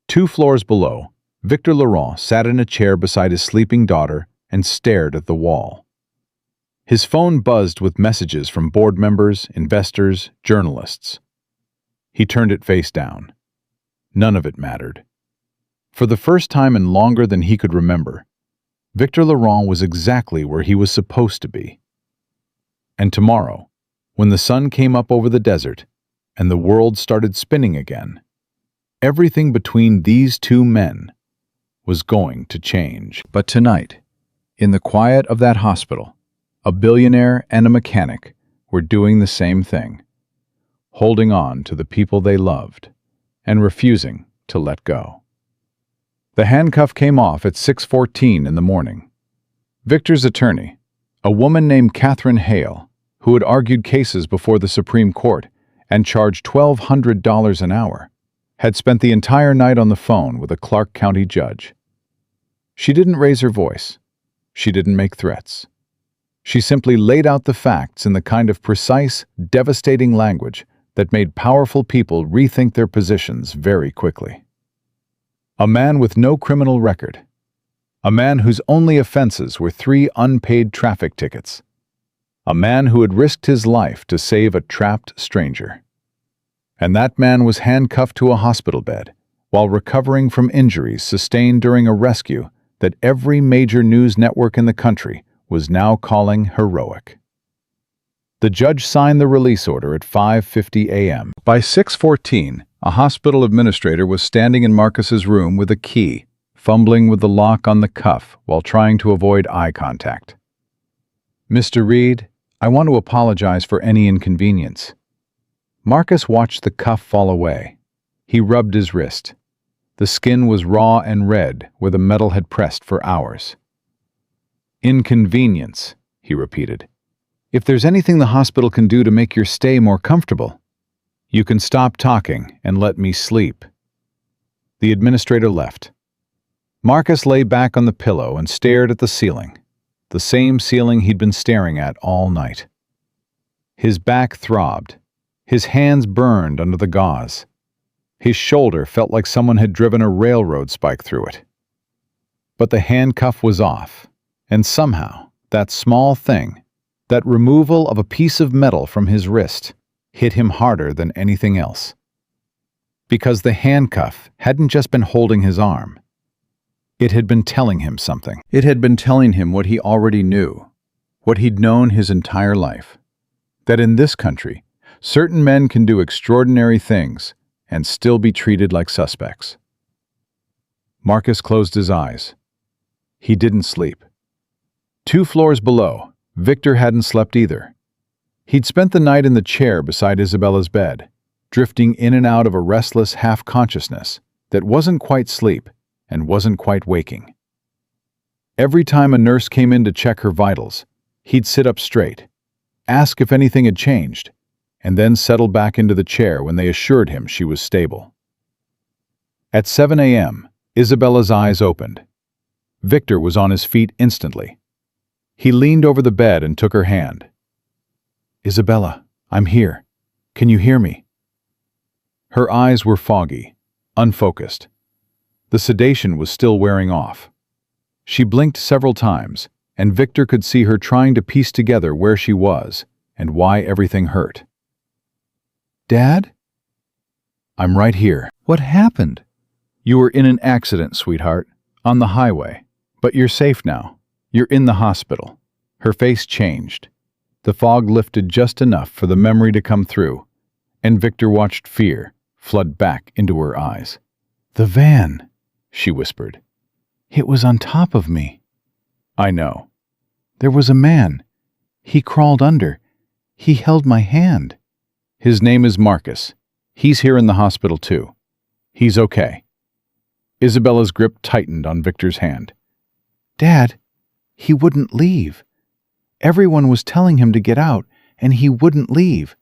2 floors below, Victor Laurent sat in a chair beside his sleeping daughter and stared at the wall. His phone buzzed with messages from board members, investors, journalists. He turned it face down. None of it mattered. For the first time in longer than he could remember, Victor Laurent was exactly where he was supposed to be. And tomorrow, when the sun came up over the desert and the world started spinning again, everything between these 2 men was going to change. But tonight, in the quiet of that hospital, a billionaire and a mechanic were doing the same thing, holding on to the people they loved and refusing to let go. The handcuff came off at 6:14 in the morning. Victor's attorney, a woman named Catherine Hale, who had argued cases before the Supreme Court and charged $1,200 an hour, had spent the entire night on the phone with a Clark County judge. She didn't raise her voice. She didn't make threats. She simply laid out the facts in the kind of precise, devastating language that made powerful people rethink their positions very quickly. A man with no criminal record. A man whose only offenses were 3 unpaid traffic tickets. A man who had risked his life to save a trapped stranger. And that man was handcuffed to a hospital bed while recovering from injuries sustained during a rescue that every major news network in the country was now calling heroic. The judge signed the release order at 5:50 a.m. By 6:14, a hospital administrator was standing in Marcus's room with a key, fumbling with the lock on the cuff while trying to avoid eye contact. "Mr. Reed, I want to apologize for any inconvenience." Marcus watched the cuff fall away. He rubbed his wrist. The skin was raw and red where the metal had pressed for hours. "Inconvenience," he repeated. "If there's anything the hospital can do to make your stay more comfortable, you can stop talking and let me sleep." The administrator left. Marcus lay back on the pillow and stared at the ceiling, the same ceiling he'd been staring at all night. His back throbbed. His hands burned under the gauze. His shoulder felt like someone had driven a railroad spike through it. But the handcuff was off, and somehow, that small thing, that removal of a piece of metal from his wrist, hit him harder than anything else. Because the handcuff hadn't just been holding his arm. It had been telling him something. It had been telling him what he already knew, what he'd known his entire life. That in this country, certain men can do extraordinary things and still be treated like suspects. Marcus closed his eyes. He didn't sleep. 2 floors below, Victor hadn't slept either. He'd spent the night in the chair beside Isabella's bed, drifting in and out of a restless half-consciousness that wasn't quite sleep and wasn't quite waking. Every time a nurse came in to check her vitals, he'd sit up straight, ask if anything had changed, and then settle back into the chair when they assured him she was stable. At 7 a.m., Isabella's eyes opened. Victor was on his feet instantly. He leaned over the bed and took her hand. "Isabella, I'm here. Can you hear me?" Her eyes were foggy, unfocused. The sedation was still wearing off. She blinked several times, and Victor could see her trying to piece together where she was and why everything hurt. "Dad?" "I'm right here." "What happened?" "You were in an accident, sweetheart, on the highway. But you're safe now. You're in the hospital." Her face changed. The fog lifted just enough for the memory to come through, and Victor watched fear flood back into her eyes. "The van," she whispered. "It was on top of me." "I know." "There was a man. He crawled under. He held my hand." "His name is Marcus. He's here in the hospital too. He's okay." Isabella's grip tightened on Victor's hand. "Dad, he wouldn't leave. Everyone was telling him to get out, and he wouldn't leave.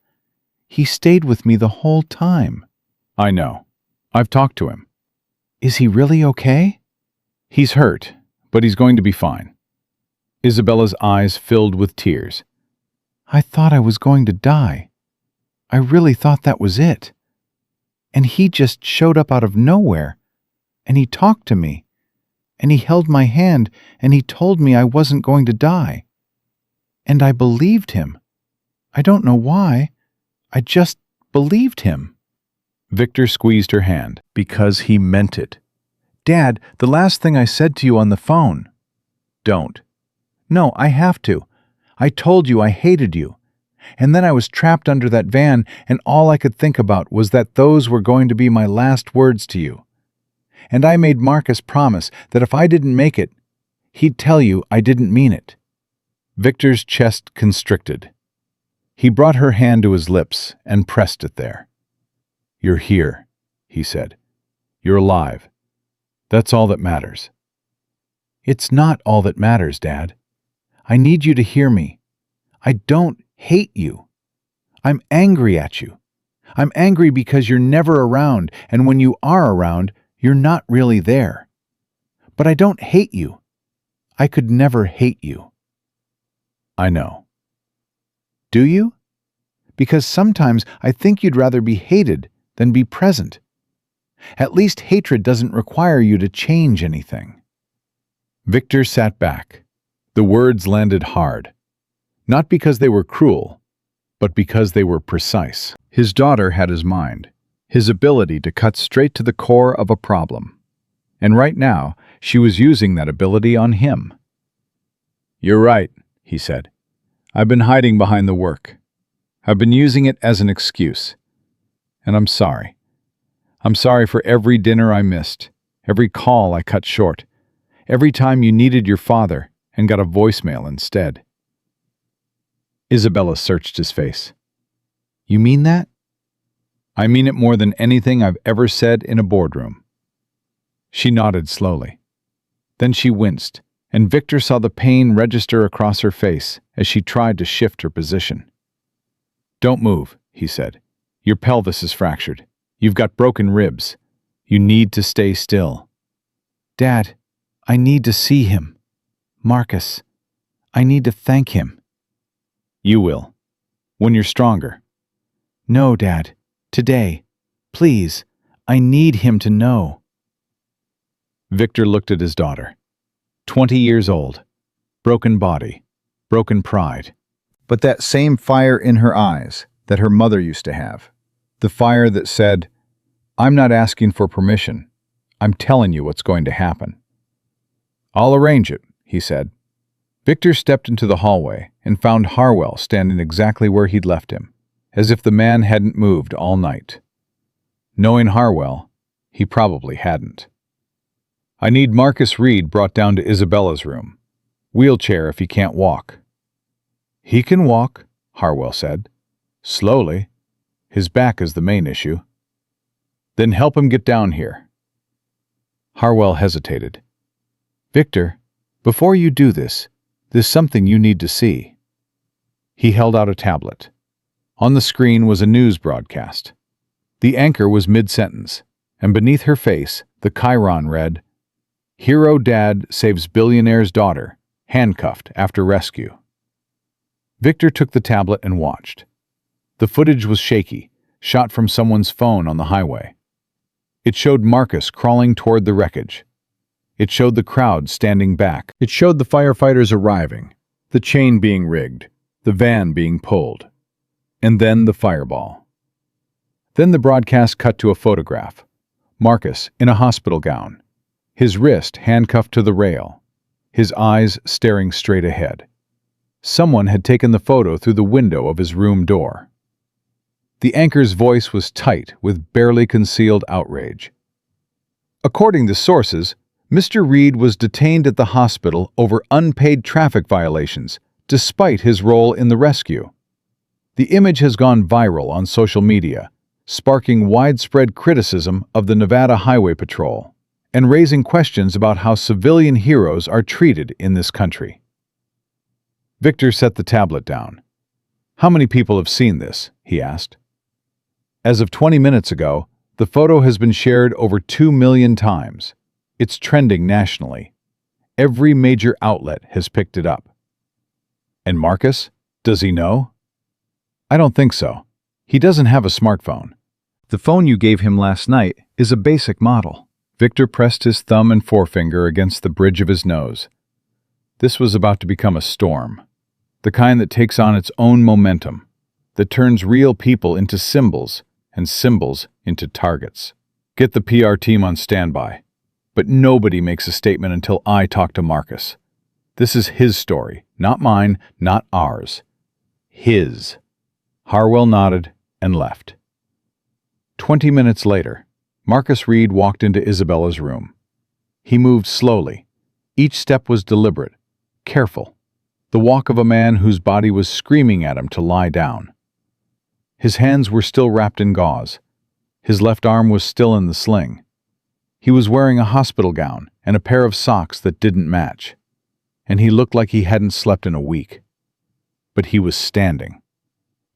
He stayed with me the whole time." "I know. I've talked to him." "Is he really okay?" "He's hurt, but he's going to be fine." Isabella's eyes filled with tears. "I thought I was going to die. I really thought that was it. And he just showed up out of nowhere, and he talked to me, and he held my hand, and he told me I wasn't going to die. And I believed him. I don't know why. I just believed him." Victor squeezed her hand. "Because he meant it. Dad, the last thing I said to you on the phone." "Don't." "No, I have to. I told you I hated you. And then I was trapped under that van, and all I could think about was that those were going to be my last words to you. And I made Marcus promise that if I didn't make it, he'd tell you I didn't mean it." Victor's chest constricted. He brought her hand to his lips and pressed it there. "You're here," he said. "You're alive. That's all that matters." "It's not all that matters, Dad. I need you to hear me. I don't hate you. I'm angry at you. I'm angry because you're never around, and when you are around, you're not really there. But I don't hate you. I could never hate you." "I know." "Do you? Because sometimes I think you'd rather be hated than be present. At least hatred doesn't require you to change anything." Victor sat back. The words landed hard. Not because they were cruel, but because they were precise. His daughter had his mind, his ability to cut straight to the core of a problem. And right now, she was using that ability on him. "You're right," he said. "I've been hiding behind the work. I've been using it as an excuse. And I'm sorry. I'm sorry for every dinner I missed, every call I cut short, every time you needed your father and got a voicemail instead." Isabella searched his face. "You mean that?" "I mean it more than anything I've ever said in a boardroom." She nodded slowly. Then she winced, and Victor saw the pain register across her face as she tried to shift her position. "Don't move," he said. "Your pelvis is fractured. You've got broken ribs. You need to stay still." "Dad, I need to see him. Marcus, I need to thank him." "You will. When you're stronger." "No, Dad. Today. Please. I need him to know." Victor looked at his daughter. 20 years old. Broken body. Broken pride. But that same fire in her eyes that her mother used to have. The fire that said, "I'm not asking for permission. I'm telling you what's going to happen." "I'll arrange it," he said. Victor stepped into the hallway and found Harwell standing exactly where he'd left him, as if the man hadn't moved all night. Knowing Harwell, he probably hadn't. "I need Marcus Reed brought down to Isabella's room. Wheelchair if he can't walk." "He can walk," Harwell said. "Slowly. His back is the main issue." "Then help him get down here." Harwell hesitated. "Victor, before you do this, there's something you need to see." He held out a tablet. On the screen was a news broadcast. The anchor was mid-sentence, and beneath her face, the chyron read, "Hero Dad saves billionaire's daughter, handcuffed after rescue." Victor took the tablet and watched. The footage was shaky, shot from someone's phone on the highway. It showed Marcus crawling toward the wreckage. It showed the crowd standing back. It showed the firefighters arriving, the chain being rigged, the van being pulled. And then the fireball. Then the broadcast cut to a photograph. Marcus in a hospital gown, his wrist handcuffed to the rail, his eyes staring straight ahead. Someone had taken the photo through the window of his room door. The anchor's voice was tight with barely concealed outrage. According to sources, Mr. Reed was detained at the hospital over unpaid traffic violations, despite his role in the rescue. The image has gone viral on social media, sparking widespread criticism of the Nevada Highway Patrol and raising questions about how civilian heroes are treated in this country. Victor set the tablet down. "How many people have seen this?" he asked. As of 20 minutes ago, the photo has been shared over 2 million times. It's trending nationally. Every major outlet has picked it up. And Marcus? Does he know? I don't think so. He doesn't have a smartphone. The phone you gave him last night is a basic model. Victor pressed his thumb and forefinger against the bridge of his nose. This was about to become a storm. The kind that takes on its own momentum, that turns real people into symbols and symbols into targets. Get the PR team on standby. But nobody makes a statement until I talk to Marcus. This is his story, not mine, not ours. His. Harwell nodded and left. 20 minutes later, Marcus Reed walked into Isabella's room. He moved slowly. Each step was deliberate, careful, the walk of a man whose body was screaming at him to lie down. His hands were still wrapped in gauze. His left arm was still in the sling. He was wearing a hospital gown and a pair of socks that didn't match, and he looked like he hadn't slept in a week. But he was standing.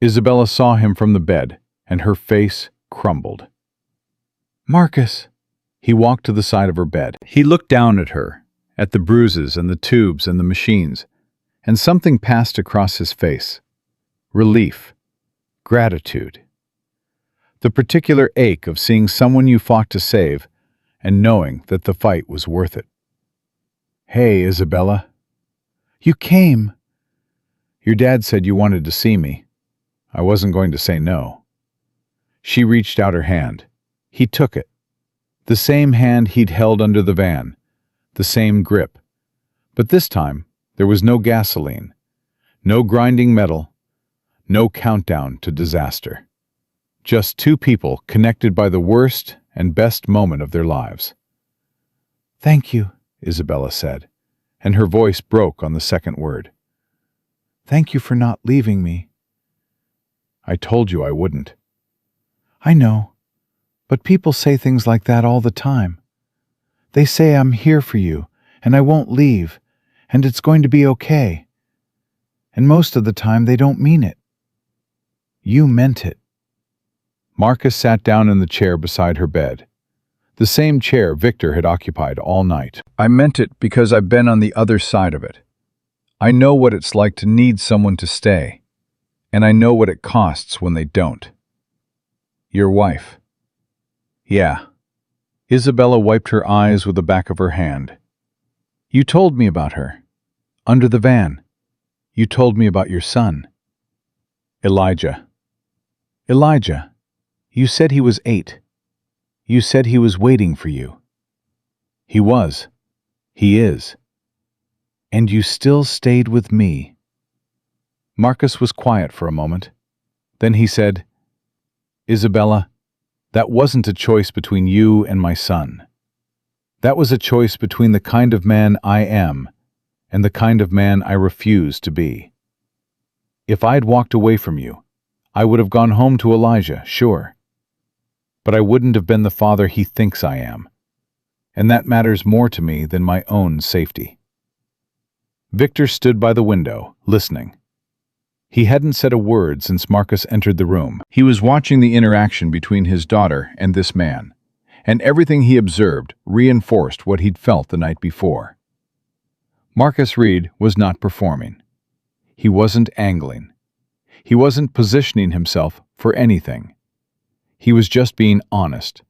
Isabella saw him from the bed, and her face crumbled. "Marcus!" He walked to the side of her bed. He looked down at her, at the bruises and the tubes and the machines, and something passed across his face. Relief. Gratitude. The particular ache of seeing someone you fought to save and knowing that the fight was worth it. "Hey, Isabella." "You came." "Your dad said you wanted to see me. I wasn't going to say no." She reached out her hand. He took it. The same hand he'd held under the van. The same grip. But this time, there was no gasoline, no grinding metal, no countdown to disaster. Just two people connected by the worst and best moment of their lives. "Thank you," Isabella said, and her voice broke on the second word. "Thank you for not leaving me." "I told you I wouldn't." "I know, but people say things like that all the time. They say I'm here for you, and I won't leave, and it's going to be okay. And most of the time they don't mean it. You meant it." Marcus sat down in the chair beside her bed, the same chair Victor had occupied all night. "I meant it because I've been on the other side of it. I know what it's like to need someone to stay, and I know what it costs when they don't." "Your wife." "Yeah." Isabella wiped her eyes with the back of her hand. "You told me about her. Under the van. You told me about your son." "Elijah." "Elijah. You said he was 8. You said he was waiting for you." "He was. He is." "And you still stayed with me." Marcus was quiet for a moment. Then he said, "Isabella, that wasn't a choice between you and my son. That was a choice between the kind of man I am and the kind of man I refuse to be. If I'd walked away from you, I would have gone home to Elijah, sure. But I wouldn't have been the father he thinks I am, and that matters more to me than my own safety." Victor stood by the window, listening. He hadn't said a word since Marcus entered the room. He was watching the interaction between his daughter and this man, and everything he observed reinforced what he'd felt the night before. Marcus Reed was not performing. He wasn't angling. He wasn't positioning himself for anything. He was just being honest,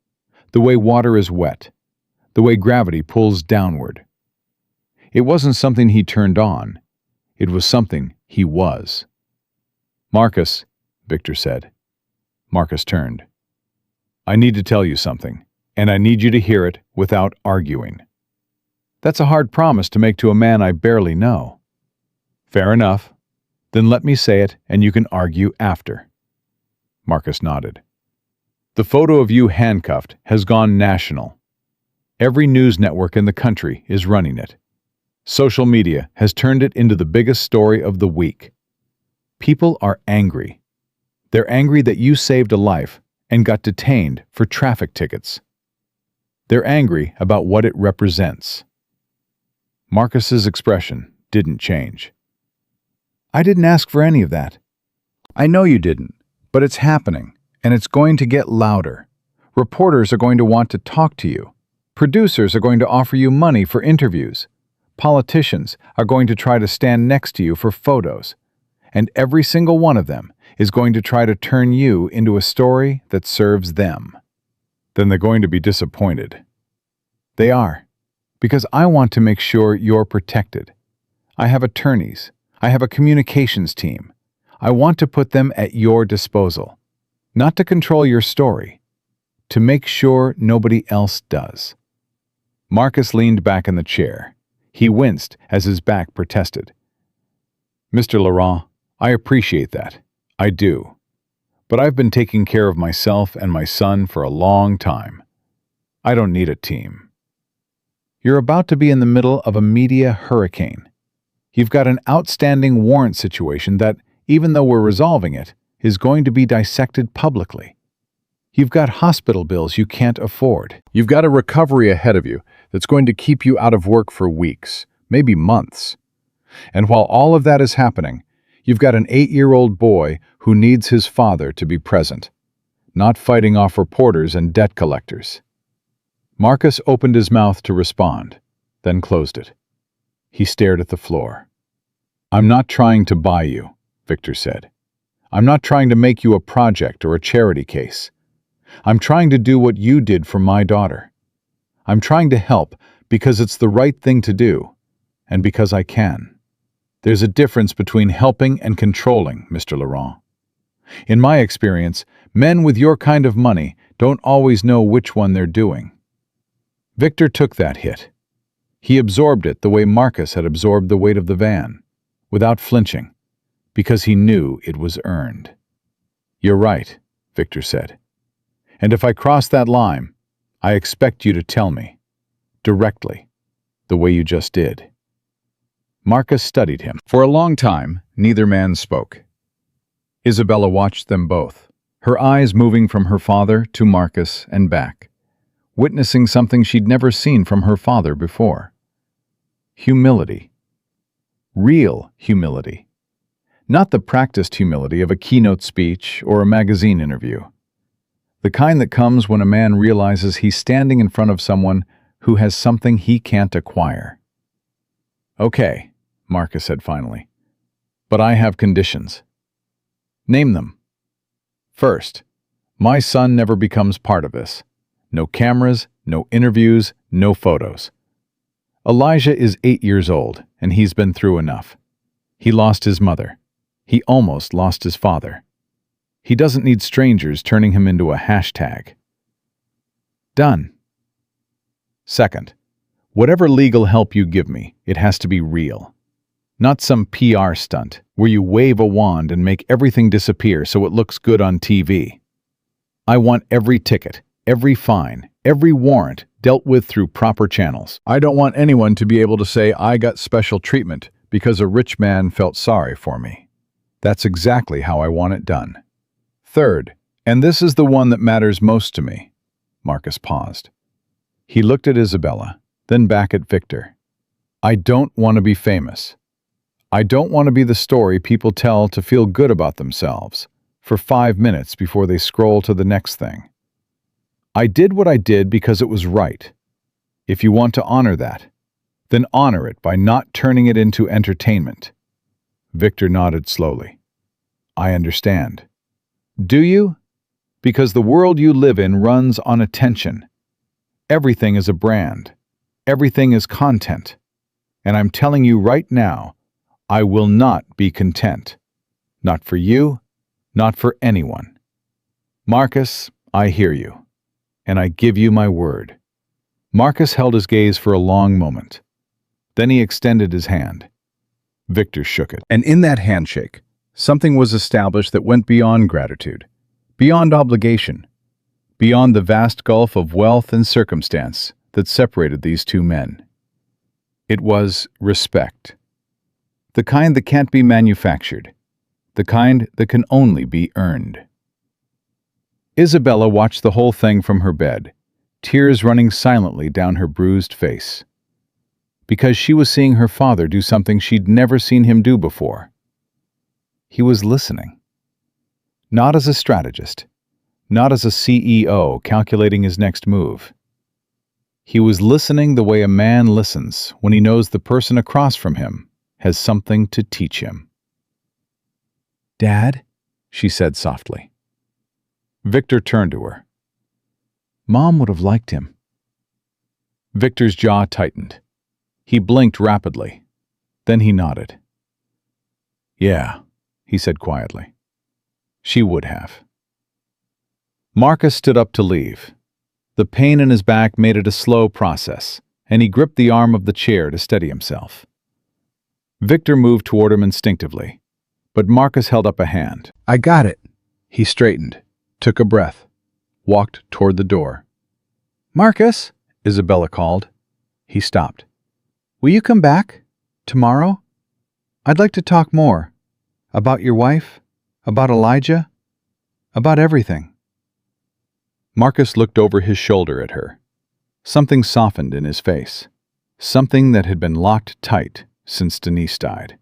the way water is wet, the way gravity pulls downward. It wasn't something he turned on. It was something he was. "Marcus," Victor said. Marcus turned. "I need to tell you something, and I need you to hear it without arguing." "That's a hard promise to make to a man I barely know." "Fair enough. Then let me say it, and you can argue after." Marcus nodded. "The photo of you handcuffed has gone national. Every news network in the country is running it. Social media has turned it into the biggest story of the week. People are angry. They're angry that you saved a life and got detained for traffic tickets. They're angry about what it represents." Marcus's expression didn't change. "I didn't ask for any of that." "I know you didn't, but it's happening, and it's going to get louder. Reporters are going to want to talk to you. Producers are going to offer you money for interviews. Politicians are going to try to stand next to you for photos. And every single one of them is going to try to turn you into a story that serves them." "Then they're going to be disappointed." "They are, because I want to make sure you're protected. I have attorneys. I have a communications team. I want to put them at your disposal, not to control your story, to make sure nobody else does." Marcus leaned back in the chair. He winced as his back protested. "Mr. Laurent, I appreciate that. I do. But I've been taking care of myself and my son for a long time. I don't need a team." "You're about to be in the middle of a media hurricane. You've got an outstanding warrant situation that, even though we're resolving it, is going to be dissected publicly. You've got hospital bills you can't afford. You've got a recovery ahead of you that's going to keep you out of work for weeks, maybe months. And while all of that is happening, you've got an 8-year-old boy who needs his father to be present, not fighting off reporters and debt collectors." Marcus opened his mouth to respond, then closed it. He stared at the floor. "I'm not trying to buy you," Victor said. "I'm not trying to make you a project or a charity case. I'm trying to do what you did for my daughter. I'm trying to help because it's the right thing to do, and because I can. There's a difference between helping and controlling, Mr. Laurent. In my experience, men with your kind of money don't always know which one they're doing." Victor took that hit. He absorbed it the way Marcus had absorbed the weight of the van, without flinching, because he knew it was earned. "You're right," Victor said. "And if I cross that line, I expect you to tell me, directly, the way you just did." Marcus studied him. For a long time, neither man spoke. Isabella watched them both, her eyes moving from her father to Marcus and back, witnessing something she'd never seen from her father before. Humility. Real humility. Not the practiced humility of a keynote speech or a magazine interview. The kind that comes when a man realizes he's standing in front of someone who has something he can't acquire. "Okay," Marcus said finally, "but I have conditions." "Name them." "First, my son never becomes part of this. No cameras, no interviews, no photos. Elijah is 8 years old, and he's been through enough. He lost his mother. He almost lost his father. He doesn't need strangers turning him into a hashtag." "Done." "Second, whatever legal help you give me, it has to be real. Not some PR stunt where you wave a wand and make everything disappear so it looks good on TV. I want every ticket, every fine, every warrant dealt with through proper channels. I don't want anyone to be able to say I got special treatment because a rich man felt sorry for me. That's exactly how I want it done. Third, and this is the one that matters most to me." Marcus paused. He looked at Isabella, then back at Victor. "I don't want to be famous. I don't want to be the story people tell to feel good about themselves for 5 minutes before they scroll to the next thing. I did what I did because it was right. If you want to honor that, then honor it by not turning it into entertainment. Victor nodded slowly. I understand. Do you? Because the world you live in runs on attention. Everything is a brand. Everything is content. And I'm telling you right now, I will not be content. Not for you, not for anyone. Marcus, I hear you, and I give you my word. Marcus held his gaze for a long moment. Then he extended his hand. Victor shook it, and in that handshake, something was established that went beyond gratitude, beyond obligation, beyond the vast gulf of wealth and circumstance that separated these two men. It was respect. The kind that can't be manufactured, the kind that can only be earned. Isabella watched the whole thing from her bed, tears running silently down her bruised face. Because she was seeing her father do something she'd never seen him do before. He was listening. Not as a strategist, not as a CEO calculating his next move. He was listening the way a man listens when he knows the person across from him has something to teach him. "Dad," she said softly. Victor turned to her. "Mom would have liked him." Victor's jaw tightened. He blinked rapidly. Then he nodded. "Yeah," he said quietly. "She would have." Marcus stood up to leave. The pain in his back made it a slow process, and he gripped the arm of the chair to steady himself. Victor moved toward him instinctively, but Marcus held up a hand. I got it. He straightened, took a breath, walked toward the door. Marcus, Isabella called. He stopped. will you come back? Tomorrow? I'd like to talk more. About your wife? About Elijah? About everything. Marcus looked over his shoulder at her. Something softened in his face. Something that had been locked tight since Denise died.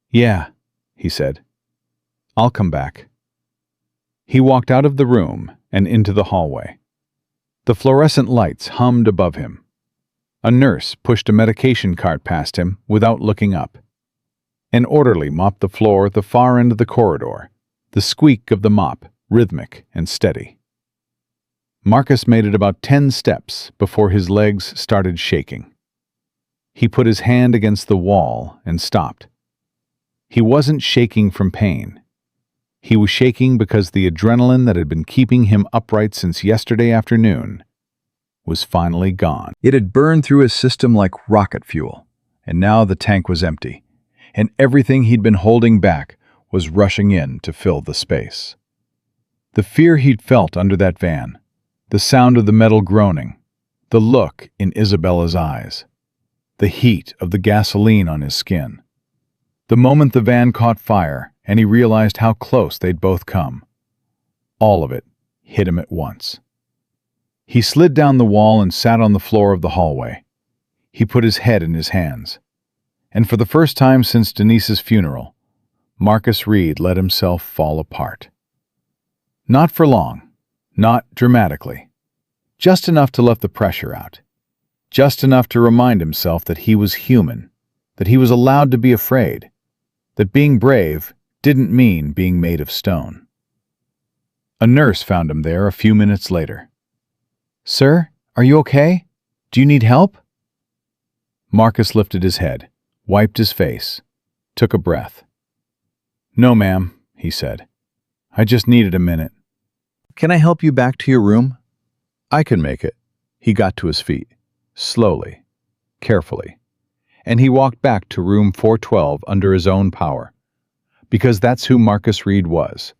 "Yeah," he said. "I'll come back." He walked out of the room and into the hallway. The fluorescent lights hummed above him. A nurse pushed a medication cart past him without looking up. An orderly mopped the floor at the far end of the corridor, the squeak of the mop rhythmic and steady. Marcus made it about 10 steps before his legs started shaking. He put his hand against the wall and stopped. He wasn't shaking from pain. He was shaking because the adrenaline that had been keeping him upright since yesterday afternoon was finally gone. It had burned through his system like rocket fuel, and now the tank was empty, and everything he'd been holding back was rushing in to fill the space. The fear he'd felt under that van, the sound of the metal groaning, the look in Isabella's eyes, the heat of the gasoline on his skin. The moment the van caught fire and he realized how close they'd both come, all of it hit him at once. He slid down the wall and sat on the floor of the hallway. He put his head in his hands. And for the first time since Denise's funeral, Marcus Reed let himself fall apart. Not for long, not dramatically. Just enough to let the pressure out. Just enough to remind himself that he was human, that he was allowed to be afraid, that being brave didn't mean being made of stone. A nurse found him there a few minutes later. "Sir, are you okay? Do you need help?" Marcus lifted his head, wiped his face, took a breath. "No, ma'am," he said. "I just needed a minute." "Can I help you back to your room?" "I can make it." He got to his feet, slowly, carefully, and he walked back to room 412 under his own power. Because that's who Marcus Reed was.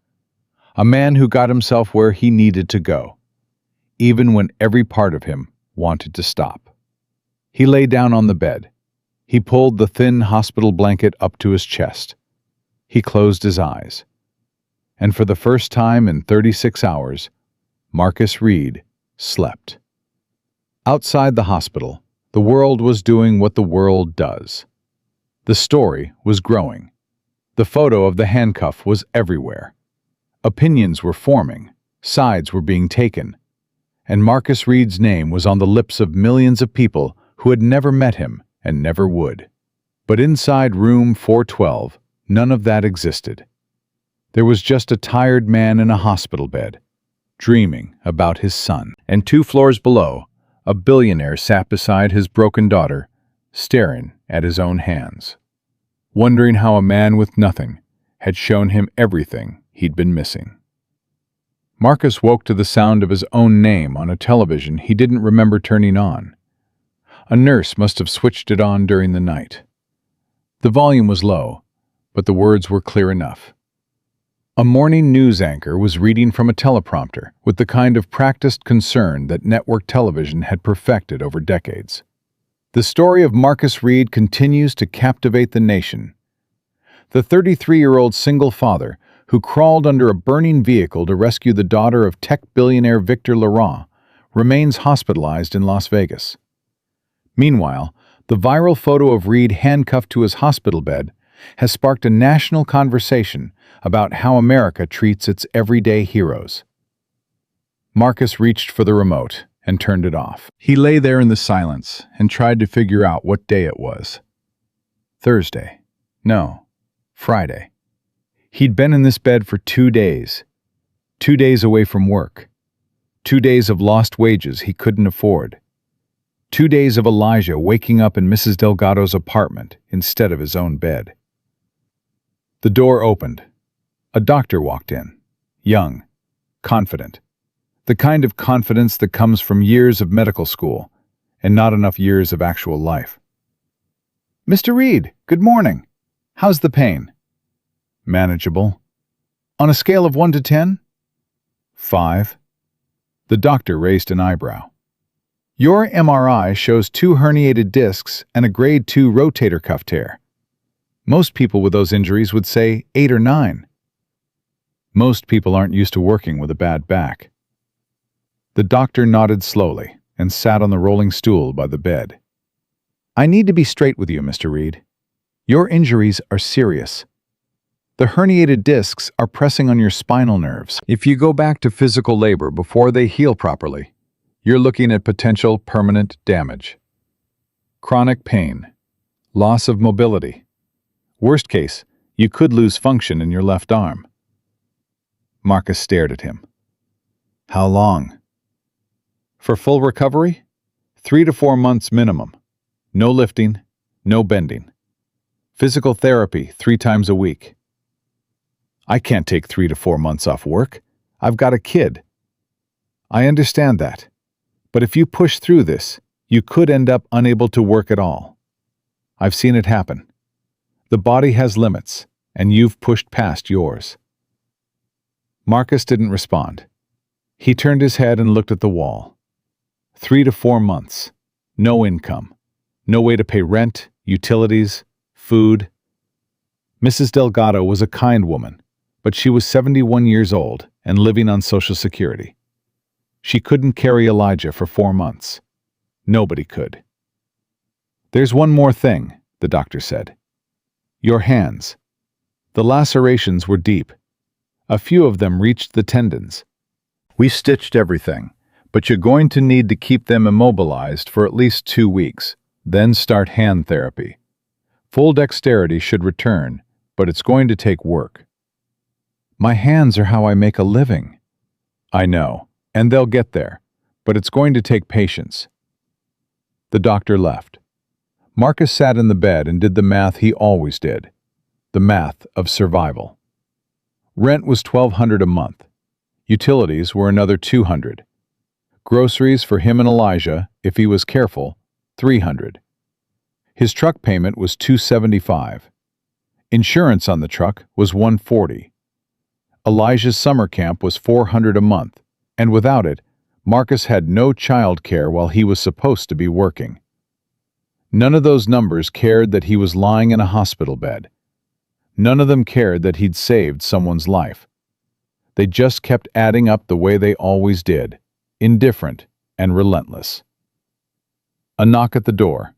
A man who got himself where he needed to go, even when every part of him wanted to stop. He lay down on the bed. He pulled the thin hospital blanket up to his chest. He closed his eyes. And for the first time in 36 hours, Marcus Reed slept. Outside the hospital, the world was doing what the world does. The story was growing. The photo of the handcuff was everywhere. Opinions were forming. Sides were being taken. and Marcus Reed's name was on the lips of millions of people who had never met him and never would. But inside room 412, none of that existed. There was just a tired man in a hospital bed, dreaming about his son. And 2 floors below, a billionaire sat beside his broken daughter, staring at his own hands, wondering how a man with nothing had shown him everything he'd been missing. Marcus woke to the sound of his own name on a television he didn't remember turning on. A nurse must have switched it on during the night. The volume was low, but the words were clear enough. A morning news anchor was reading from a teleprompter with the kind of practiced concern that network television had perfected over decades. The story of Marcus Reed continues to captivate the nation. The 33-year-old single father who crawled under a burning vehicle to rescue the daughter of tech billionaire Victor Laurent remains hospitalized in Las Vegas. Meanwhile, the viral photo of Reed handcuffed to his hospital bed has sparked a national conversation about how America treats its everyday heroes. Marcus reached for the remote and turned it off. He lay there in the silence and tried to figure out what day it was. Thursday. No, Friday. He'd been in this bed for 2 days. 2 days away from work. 2 days of lost wages he couldn't afford. 2 days of Elijah waking up in Mrs. Delgado's apartment instead of his own bed. The door opened. A doctor walked in. Young. Confident. The kind of confidence that comes from years of medical school and not enough years of actual life. "Mr. Reed, good morning. How's the pain?" "Manageable." "On a scale of 1 to 10? 5. The doctor raised an eyebrow. "Your MRI shows 2 herniated discs and a grade 2 rotator cuff tear. Most people with those injuries would say 8 or 9. Most people aren't used to working with a bad back." The doctor nodded slowly and sat on the rolling stool by the bed. "I need to be straight with you, Mr. Reed. Your injuries are serious. The herniated discs are pressing on your spinal nerves. If you go back to physical labor before they heal properly, you're looking at potential permanent damage. Chronic pain, loss of mobility. Worst case, you could lose function in your left arm." Marcus stared at him. "How long?" "For full recovery? 3 to 4 months minimum. No lifting, no bending. Physical therapy 3 times a week." "I can't take 3 to 4 months off work. I've got a kid." "I understand that. But if you push through this, you could end up unable to work at all. I've seen it happen. The body has limits, and you've pushed past yours." Marcus didn't respond. He turned his head and looked at the wall. 3 to 4 months. No income. No way to pay rent, utilities, food. Mrs. Delgado was a kind woman, but she was 71 years old and living on Social Security. She couldn't carry Elijah for 4 months. Nobody could. "There's one more thing," the doctor said. "Your hands. The lacerations were deep. A few of them reached the tendons. We stitched everything, but you're going to need to keep them immobilized for at least 2 weeks, then start hand therapy. Full dexterity should return, but it's going to take work." "My hands are how I make a living." "I know, and they'll get there, but it's going to take patience." The doctor left. Marcus sat in the bed and did the math he always did, the math of survival. Rent was $1,200 a month. Utilities were another $200. Groceries for him and Elijah, if he was careful, $300. His truck payment was $275. Insurance on the truck was $140. Elijah's summer camp was $400 a month, and without it, Marcus had no child care while he was supposed to be working. None of those numbers cared that he was lying in a hospital bed. None of them cared that he'd saved someone's life. They just kept adding up the way they always did, indifferent and relentless. A knock at the door.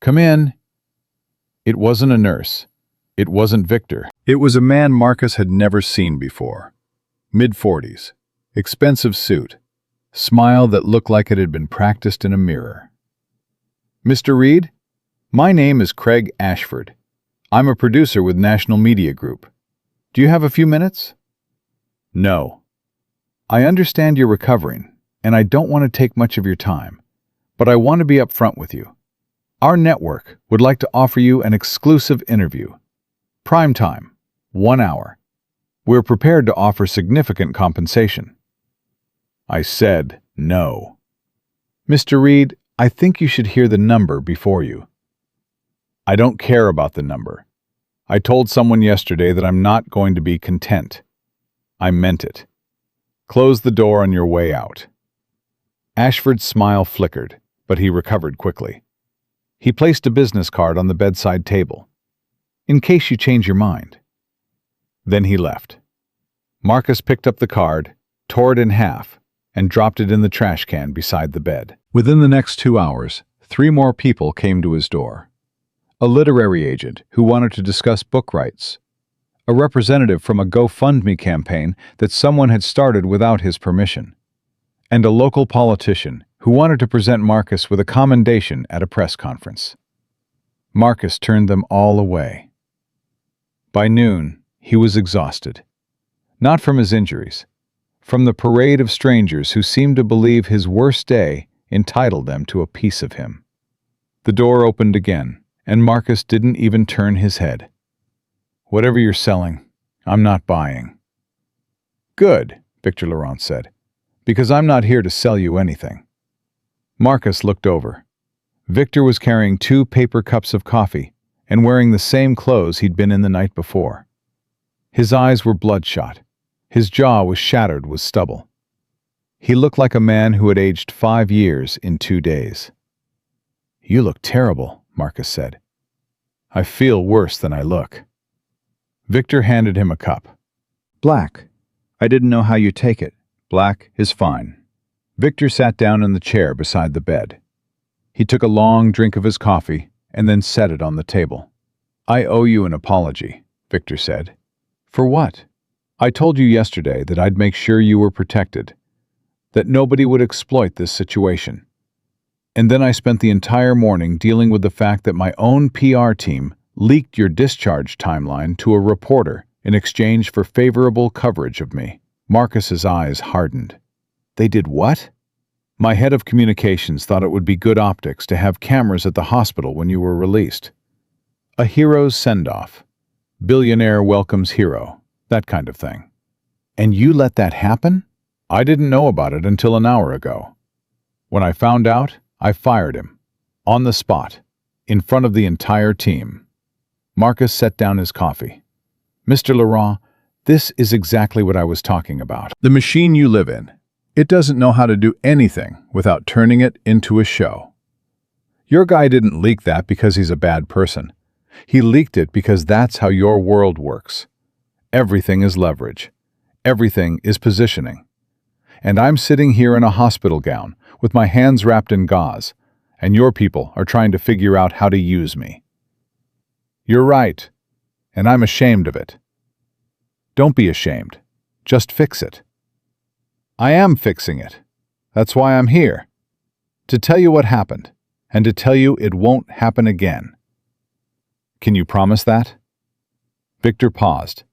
"Come in." It wasn't a nurse. It wasn't Victor. It was a man Marcus had never seen before. Mid-40s. Expensive suit. smile that looked like it had been practiced in a mirror. "Mr. Reed, my name is Craig Ashford. I'm a producer with National Media Group. Do you have a few minutes?" "No. I understand you're recovering, and I don't want to take much of your time, but I want to be upfront with you. Our network would like to offer you an exclusive interview. Prime time, 1 hour. We're prepared to offer significant compensation." I said no. "Mr. Reed, I think you should hear the number before you." "I don't care about the number. I told someone yesterday that I'm not going to be content. I meant it. Close the door on your way out." Ashford's smile flickered, but he recovered quickly. He placed a business card on the bedside table. "In case you change your mind." Then he left. Marcus picked up the card, tore it in half, and dropped it in the trash can beside the bed. Within the next 2 hours, 3 more people came to his door. A literary agent who wanted to discuss book rights, a representative from a GoFundMe campaign that someone had started without his permission, and a local politician who wanted to present Marcus with a commendation at a press conference. Marcus turned them all away. By noon, he was exhausted. Not from his injuries, from the parade of strangers who seemed to believe his worst day entitled them to a piece of him. The door opened again, and Marcus didn't even turn his head. "Whatever you're selling, I'm not buying." "Good," Victor Laurent said, "because I'm not here to sell you anything." Marcus looked over. Victor was carrying 2 paper cups of coffee and wearing the same clothes he'd been in the night before. His eyes were bloodshot. His jaw was shattered with stubble. He looked like a man who had aged 5 years in 2 days. "You look terrible," Marcus said. "I feel worse than I look." Victor handed him a cup. Black. "I didn't know how you take it. Black is fine." Victor sat down in the chair beside the bed. He took a long drink of his coffee and then set it on the table. "I owe you an apology," Victor said. "For what?" "I told you yesterday that I'd make sure you were protected, that nobody would exploit this situation. And then I spent the entire morning dealing with the fact that my own PR team leaked your discharge timeline to a reporter in exchange for favorable coverage of me." Marcus's eyes hardened. "They did what?" "My head of communications thought it would be good optics to have cameras at the hospital when you were released. A hero's send-off. Billionaire welcomes hero. That kind of thing." "And you let that happen?" "I didn't know about it until an hour ago. When I found out, I fired him. On the spot. In front of the entire team." Marcus set down his coffee. "Mr. Laurent, this is exactly what I was talking about. The machine you live in, it doesn't know how to do anything without turning it into a show. Your guy didn't leak that because he's a bad person. He leaked it because that's how your world works. Everything is leverage. Everything is positioning. And I'm sitting here in a hospital gown with my hands wrapped in gauze, and your people are trying to figure out how to use me. You're right, and I'm ashamed of it. Don't be ashamed. Just fix it." "I am fixing it. That's why I'm here. To tell you what happened, and to tell you it won't happen again." "Can you promise that?" Victor paused.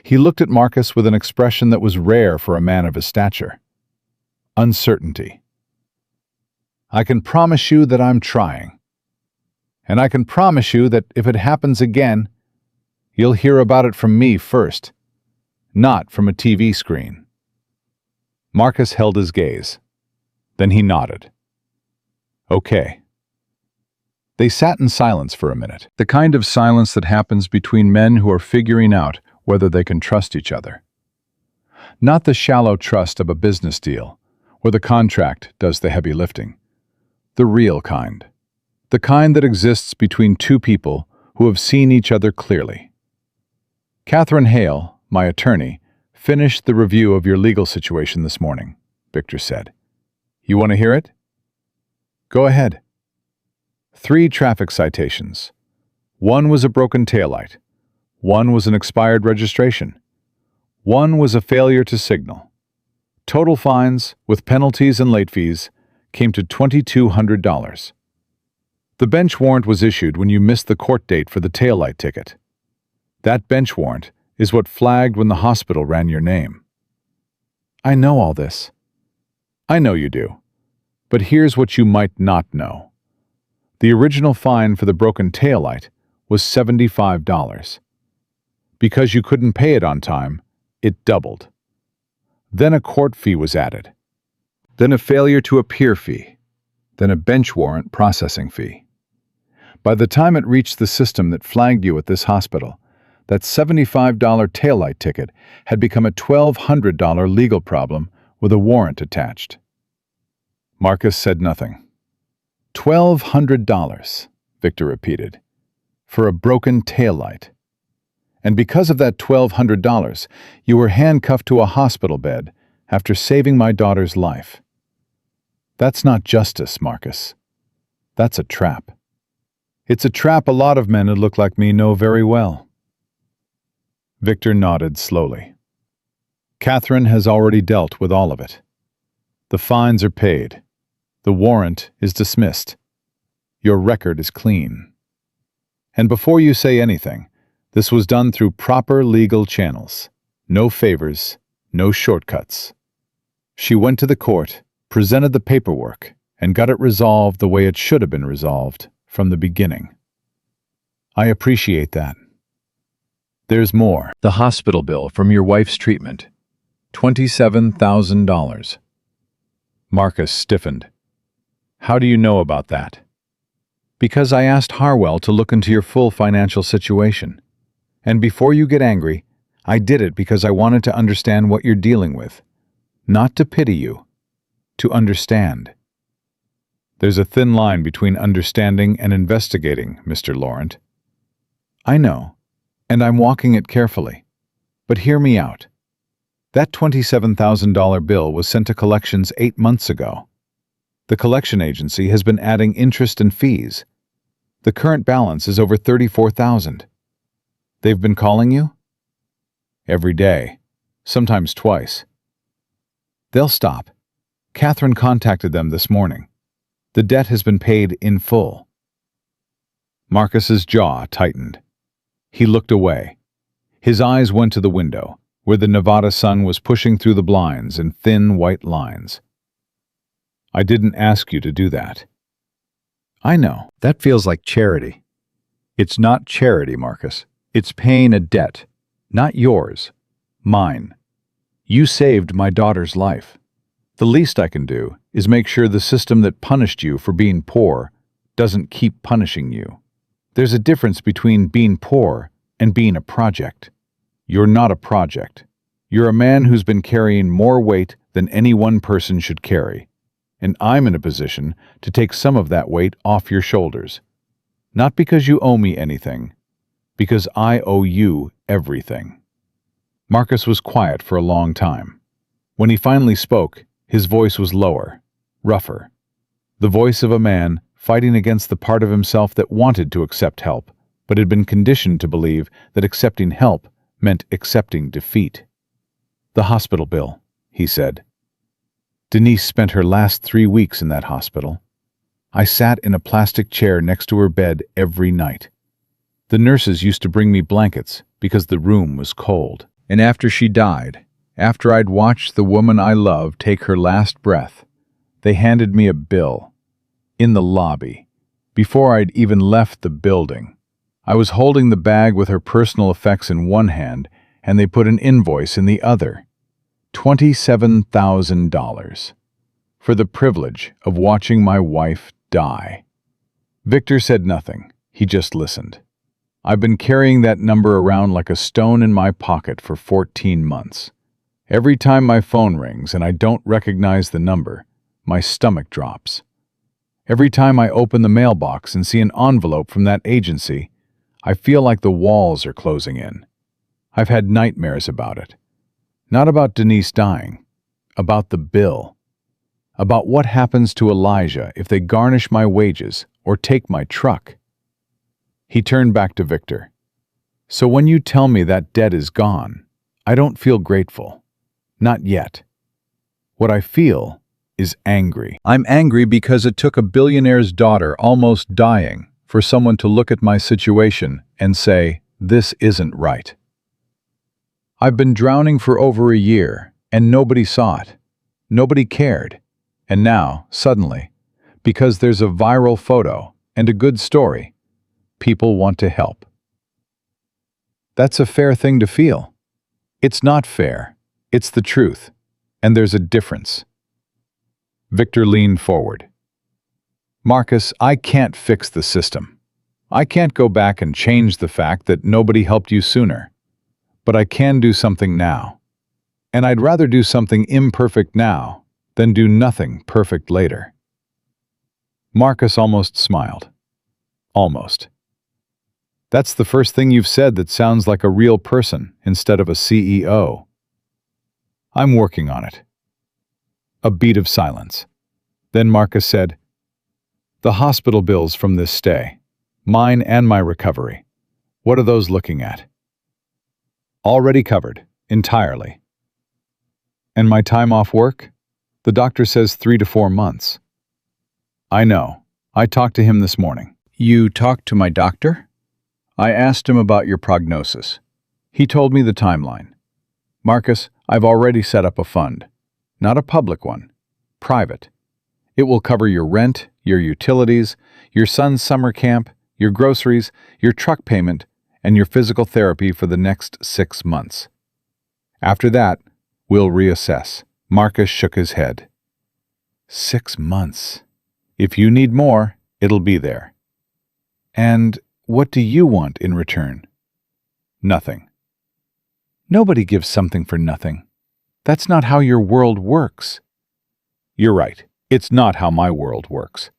He looked at Marcus with an expression that was rare for a man of his stature. Uncertainty. "I can promise you that I'm trying. And I can promise you that if it happens again, you'll hear about it from me first, not from a TV screen." Marcus held his gaze. Then he nodded. "Okay." They sat in silence for a minute, the kind of silence that happens between men who are figuring out whether they can trust each other. Not the shallow trust of a business deal, where the contract does the heavy lifting. The real kind. The kind that exists between 2 people who have seen each other clearly. "Catherine Hale, my attorney, finished the review of your legal situation this morning," Victor said. "You want to hear it?" "Go ahead." 3 traffic citations. 1 was a broken taillight. 1 was an expired registration. 1 was a failure to signal. Total fines, with penalties and late fees, came to $2,200. The bench warrant was issued when you missed the court date for the taillight ticket. That bench warrant is what flagged when the hospital ran your name. I know all this. I know you do. But here's what you might not know. The original fine for the broken taillight was $75. Because you couldn't pay it on time, it doubled. Then a court fee was added. Then a failure to appear fee. Then a bench warrant processing fee. By the time it reached the system that flagged you at this hospital, that $75 taillight ticket had become a $1,200 legal problem with a warrant attached. Marcus said nothing. $1,200, Victor repeated, for a broken taillight. And because of that $1,200, you were handcuffed to a hospital bed after saving my daughter's life. That's not justice, Marcus. That's a trap. It's a trap a lot of men who look like me know very well. Victor nodded slowly. Catherine has already dealt with all of it. The fines are paid. The warrant is dismissed. Your record is clean. And before you say anything, this was done through proper legal channels. No favors, no shortcuts. She went to the court, presented the paperwork, and got it resolved the way it should have been resolved from the beginning. I appreciate that. There's more. The hospital bill from your wife's treatment. $27,000. Marcus stiffened. How do you know about that? Because I asked Harwell to look into your full financial situation. And before you get angry, I did it because I wanted to understand what you're dealing with. Not to pity you, to understand. There's a thin line between understanding and investigating, Mr. Laurent. I know, and I'm walking it carefully. But hear me out. That $27,000 bill was sent to collections 8 months ago. The collection agency has been adding interest and fees. The current balance is over $34,000. They've been calling you? Every day, sometimes twice. They'll stop. Catherine contacted them this morning. The debt has been paid in full. Marcus's jaw tightened. He looked away. His eyes went to the window, where the Nevada sun was pushing through the blinds in thin white lines. I didn't ask you to do that. I know. That feels like charity. It's not charity, Marcus. It's paying a debt. Not yours. Mine. You saved my daughter's life. The least I can do is make sure the system that punished you for being poor doesn't keep punishing you. There's a difference between being poor and being a project. You're not a project. You're a man who's been carrying more weight than any one person should carry. And I'm in a position to take some of that weight off your shoulders. Not because you owe me anything, because I owe you everything. Marcus was quiet for a long time. When he finally spoke, his voice was lower, rougher. The voice of a man fighting against the part of himself that wanted to accept help, but had been conditioned to believe that accepting help meant accepting defeat. The hospital bill, he said. Denise spent her last 3 weeks in that hospital. I sat in a plastic chair next to her bed every night. The nurses used to bring me blankets because the room was cold. And after she died, after I'd watched the woman I love take her last breath, they handed me a bill. In the lobby, before I'd even left the building. I was holding the bag with her personal effects in one hand, and they put an invoice in the other. $27,000. For the privilege of watching my wife die. Victor said nothing. He just listened. I've been carrying that number around like a stone in my pocket for 14 months. Every time my phone rings and I don't recognize the number, my stomach drops. Every time I open the mailbox and see an envelope from that agency, I feel like the walls are closing in. I've had nightmares about it. Not about Denise dying, about the bill. About what happens to Elijah if they garnish my wages or take my truck. He turned back to Victor. So when you tell me that debt is gone, I don't feel grateful. Not yet. What I feel is angry. I'm angry because it took a billionaire's daughter almost dying for someone to look at my situation and say, "This isn't right." I've been drowning for over a year, and nobody saw it. Nobody cared. And now, suddenly, because there's a viral photo and a good story, people want to help. That's a fair thing to feel. It's not fair. It's the truth. And there's a difference. Victor leaned forward. Marcus, I can't fix the system. I can't go back and change the fact that nobody helped you sooner. But I can do something now. And I'd rather do something imperfect now than do nothing perfect later. Marcus almost smiled. Almost. That's the first thing you've said that sounds like a real person instead of a CEO. I'm working on it. A beat of silence. Then Marcus said, "The hospital bills from this stay, mine and my recovery, what are those looking at?" "Already covered, entirely." "And my time off work? The doctor says 3 to 4 months." "I know. I talked to him this morning." "You talked to my doctor?" "I asked him about your prognosis. He told me the timeline. Marcus, I've already set up a fund. Not a public one. Private. It will cover your rent, your utilities, your son's summer camp, your groceries, your truck payment, and your physical therapy for the next 6 months. After that, we'll reassess." Marcus shook his head. 6 months. If you need more, it'll be there. "And what do you want in return?" "Nothing." "Nobody gives something for nothing. That's not how your world works." "You're right. It's not how my world works.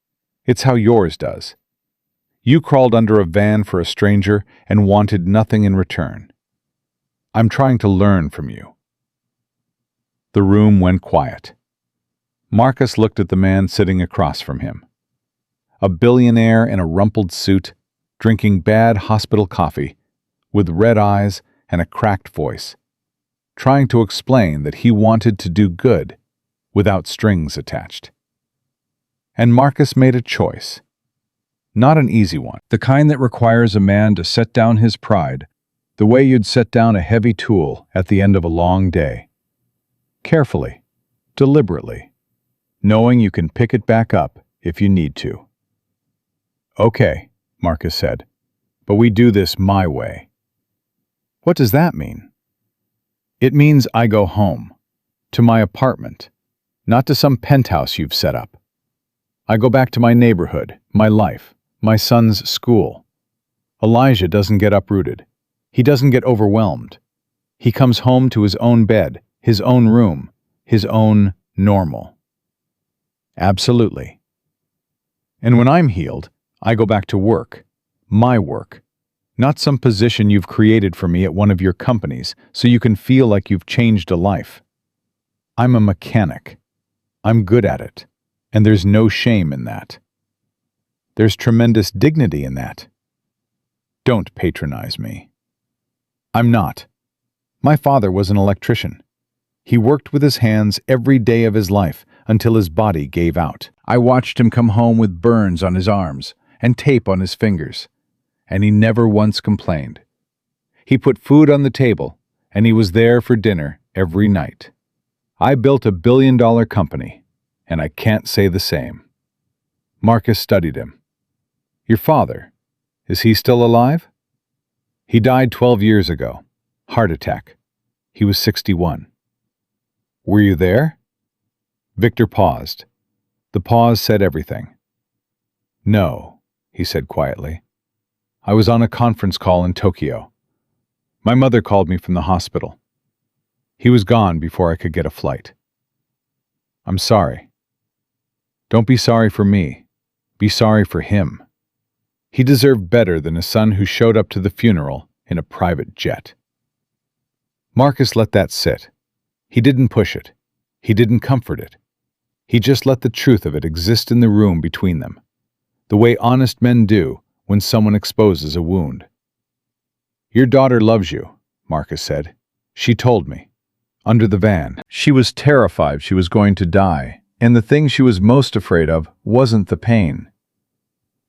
It's how yours does. You crawled under a van for a stranger and wanted nothing in return. I'm trying to learn from you." The room went quiet. Marcus looked at the man sitting across from him. A billionaire in a rumpled suit, drinking bad hospital coffee, with red eyes and a cracked voice, trying to explain that he wanted to do good without strings attached. And Marcus made a choice. Not an easy one. The kind that requires a man to set down his pride the way you'd set down a heavy tool at the end of a long day. Carefully, deliberately, knowing you can pick it back up if you need to. "Okay," Marcus said, "but we do this my way." "What does that mean?" "It means I go home, to my apartment, not to some penthouse you've set up. I go back to my neighborhood, my life, my son's school. Elijah doesn't get uprooted. He doesn't get overwhelmed. He comes home to his own bed, his own room, his own normal." "Absolutely." "And when I'm healed, I go back to work, my work, not some position you've created for me at one of your companies so you can feel like you've changed a life. I'm a mechanic. I'm good at it, and there's no shame in that. There's tremendous dignity in that. Don't patronize me. I'm not. My father was an electrician. He worked with his hands every day of his life until his body gave out. I watched him come home with burns on his arms and tape on his fingers, and he never once complained. He put food on the table, and he was there for dinner every night. I built $1 billion company, and I can't say the same." Marcus studied him. "Your father, is he still alive?" "He died 12 years ago. Heart attack. He was 61. "Were you there?" Victor paused. The pause said everything. "No," he said quietly. "I was on a conference call in Tokyo. My mother called me from the hospital. He was gone before I could get a flight. I'm sorry. Don't be sorry for me. Be sorry for him. He deserved better than a son who showed up to the funeral in a private jet." Marcus let that sit. He didn't push it. He didn't comfort it. He just let the truth of it exist in the room between them, the way honest men do when someone exposes a wound. "Your daughter loves you," Marcus said. "She told me. under the van. She was terrified she was going to die, and the thing she was most afraid of wasn't the pain.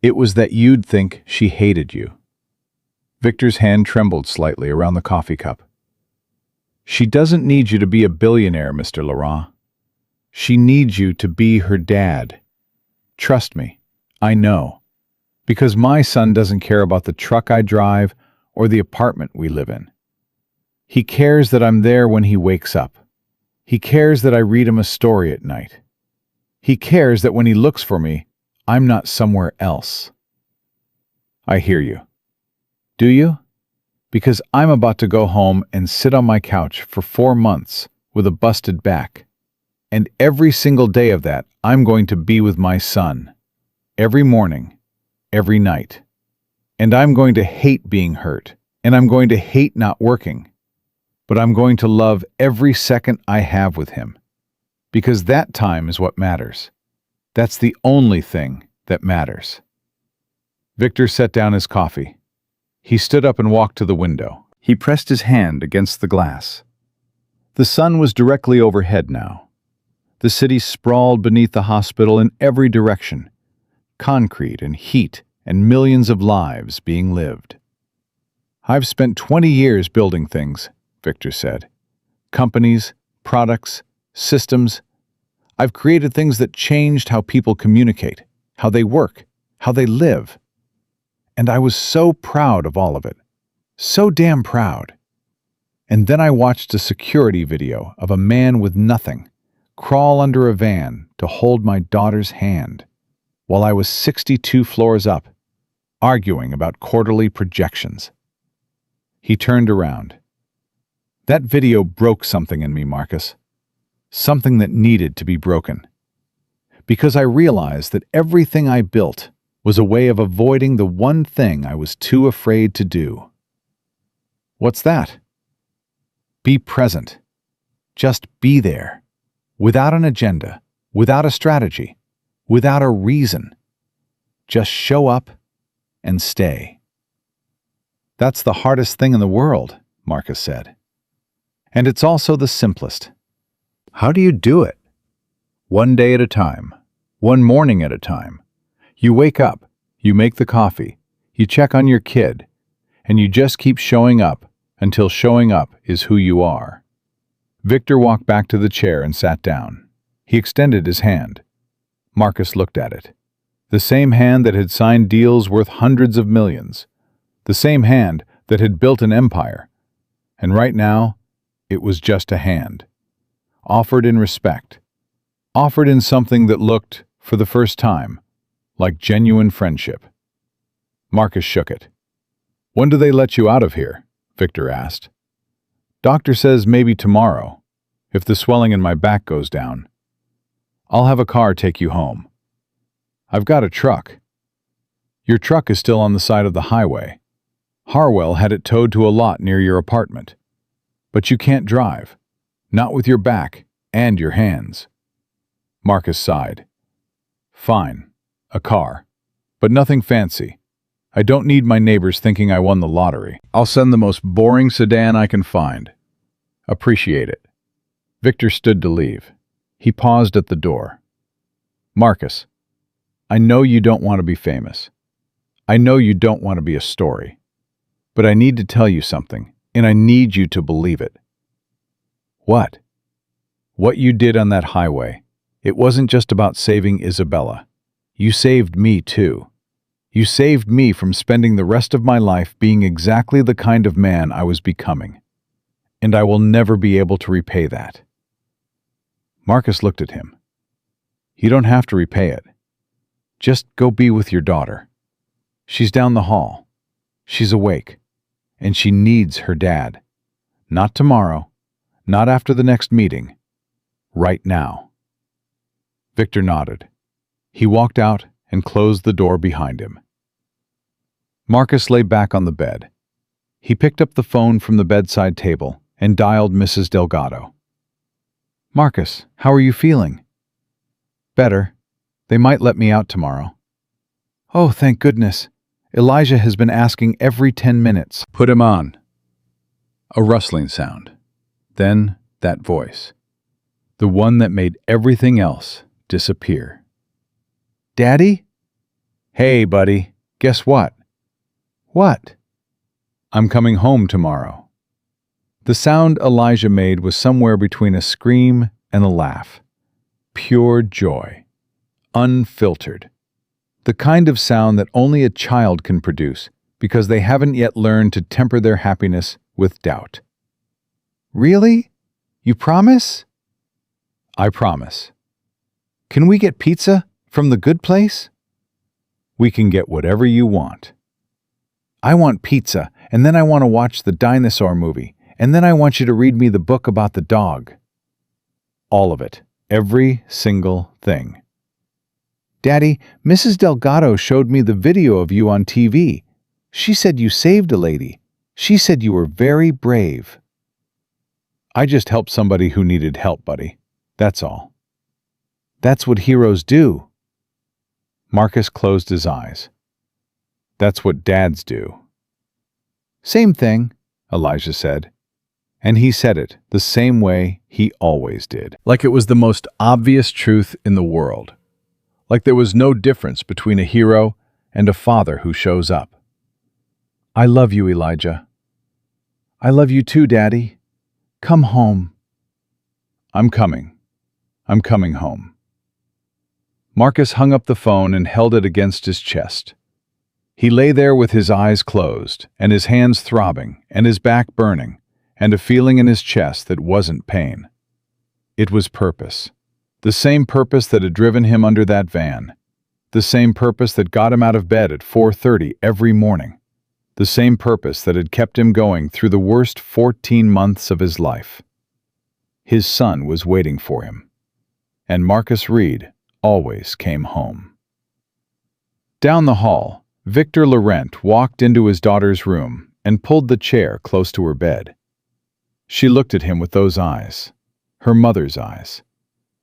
It was that you'd think she hated you. Victor's hand trembled slightly around the coffee cup. She doesn't need you to be a billionaire, Mr. Laurent. She needs you to be her dad. Trust me, I know. Because my son doesn't care about the truck I drive or the apartment we live in. He cares that I'm there when he wakes up. He cares that I read him a story at night. He cares that when he looks for me, I'm not somewhere else. I hear you. Do you? Because I'm about to go home and sit on my couch for 4 months with a busted back. And every single day of that, I'm going to be with my son. Every morning, every night. And I'm going to hate being hurt, and I'm going to hate not working. But I'm going to love every second I have with him. Because that time is what matters. That's the only thing that matters. Victor set down his coffee. He stood up and walked to the window. He pressed his hand against the glass. The sun was directly overhead now. The city sprawled beneath the hospital in every direction. Concrete and heat and millions of lives being lived. I've spent 20 years building things, Victor said. Companies, products, systems. I've created things that changed how people communicate, how they work, how they live. And I was so proud of all of it. So damn proud. And then I watched a security video of a man with nothing crawl under a van to hold my daughter's hand while I was 62 floors up, arguing about quarterly projections. He turned around. That video broke something in me, Marcus. Something that needed to be broken. Because I realized that everything I built was a way of avoiding the one thing I was too afraid to do. What's that? Be present. Just be there. Without an agenda, without a strategy, without a reason. Just show up and stay. That's the hardest thing in the world, Marcus said. And it's also the simplest. How do you do it? One day at a time. One morning at a time. You wake up, you make the coffee, you check on your kid, and you just keep showing up until showing up is who you are. Victor walked back to the chair and sat down. He extended his hand. Marcus looked at it. The same hand that had signed deals worth hundreds of millions. The same hand that had built an empire. And right now, it was just a hand. Offered in respect. Offered in something that looked, for the first time, like genuine friendship. Marcus shook it. When do they let you out of here? Victor asked. Doctor says maybe tomorrow, if the swelling in my back goes down. I'll have a car take you home. I've got a truck. Your truck is still on the side of the highway. Harwell had it towed to a lot near your apartment. But you can't drive. Not with your back and your hands. Marcus sighed. Fine. A car. But nothing fancy. I don't need my neighbors thinking I won the lottery. I'll send the most boring sedan I can find. Appreciate it. Victor stood to leave. He paused at the door. Marcus, I know you don't want to be famous. I know you don't want to be a story. But I need to tell you something, and I need you to believe it. What? What you did on that highway. It wasn't just about saving Isabella. You saved me, too. You saved me from spending the rest of my life being exactly the kind of man I was becoming. And I will never be able to repay that. Marcus looked at him. You don't have to repay it. Just go be with your daughter. She's down the hall. She's awake. And she needs her dad. Not tomorrow. Not after the next meeting. Right now. Victor nodded. He walked out and closed the door behind him. Marcus lay back on the bed. He picked up the phone from the bedside table and dialed Mrs. Delgado. Marcus, how are you feeling? Better. They might let me out tomorrow. Oh, thank goodness. Elijah has been asking every 10 minutes. Put him on. A rustling sound. Then that voice. The one that made everything else disappear. Daddy? Hey, buddy, guess what? What? I'm coming home tomorrow. The sound Elijah made was somewhere between a scream and a laugh. Pure joy. Unfiltered. The kind of sound that only a child can produce because they haven't yet learned to temper their happiness with doubt. Really? You promise? I promise. Can we get pizza from the good place? We can get whatever you want. I want pizza, and then I want to watch the dinosaur movie, and then I want you to read me the book about the dog. All of it. Every single thing. Daddy, Mrs. Delgado showed me the video of you on TV. She said you saved a lady. She said you were very brave. I just helped somebody who needed help, buddy. That's all. That's what heroes do. Marcus closed his eyes. That's what dads do. Same thing, Elijah said. And he said it the same way he always did. Like it was the most obvious truth in the world. Like there was no difference between a hero and a father who shows up. I love you, Elijah. I love you too, Daddy. Come home. I'm coming. I'm coming home. Marcus hung up the phone and held it against his chest. He lay there with his eyes closed, and his hands throbbing, and his back burning, and a feeling in his chest that wasn't pain. It was purpose. The same purpose that had driven him under that van. The same purpose that got him out of bed at 4:30 every morning. The same purpose that had kept him going through the worst 14 months of his life. His son was waiting for him. And Marcus Reed always came home. Down the hall, Victor Laurent walked into his daughter's room and pulled the chair close to her bed. She looked at him with those eyes, her mother's eyes,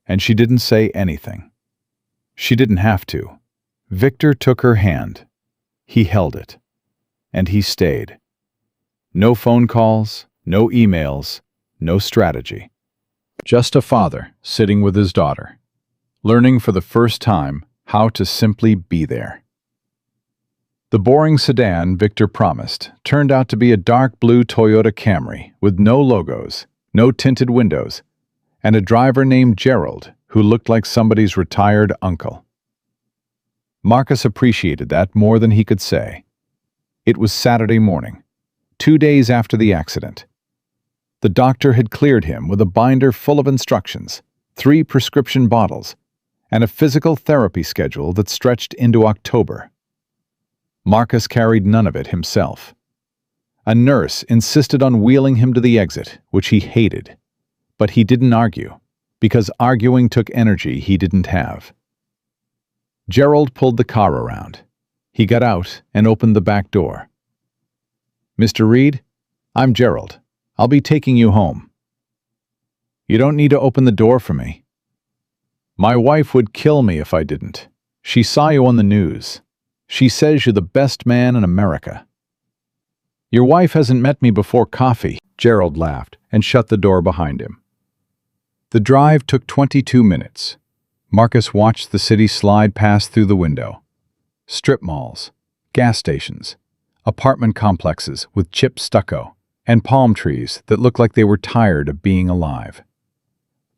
and she didn't say anything. She didn't have to. Victor took her hand. He held it. And he stayed. No phone calls, no emails, no strategy. Just a father sitting with his daughter, learning for the first time how to simply be there. The boring sedan Victor promised turned out to be a dark blue Toyota Camry with no logos, no tinted windows, and a driver named Gerald who looked like somebody's retired uncle. Marcus appreciated that more than he could say. It was Saturday morning, 2 days after the accident. The doctor had cleared him with a binder full of instructions, 3 prescription bottles, and a physical therapy schedule that stretched into October. Marcus carried none of it himself. A nurse insisted on wheeling him to the exit, which he hated. But he didn't argue, because arguing took energy he didn't have. Gerald pulled the car around. He got out and opened the back door. "Mr. Reed, I'm Gerald. I'll be taking you home." "You don't need to open the door for me." "My wife would kill me if I didn't. She saw you on the news. She says you're the best man in America." "Your wife hasn't met me before coffee," Gerald laughed and shut the door behind him. The drive took 22 minutes. Marcus watched the city slide past through the window. Strip malls, gas stations, apartment complexes with chipped stucco, and palm trees that looked like they were tired of being alive.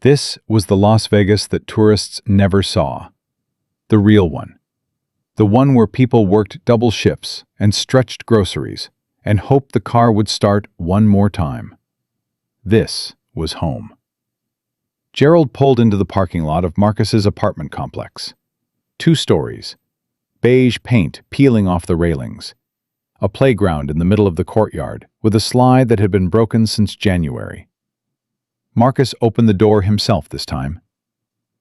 This was the Las Vegas that tourists never saw. The real one. The one where people worked double shifts and stretched groceries and hoped the car would start one more time. This was home. Gerald pulled into the parking lot of Marcus's apartment complex. 2 stories. Beige paint peeling off the railings. A playground in the middle of the courtyard with a slide that had been broken since January. Marcus opened the door himself this time.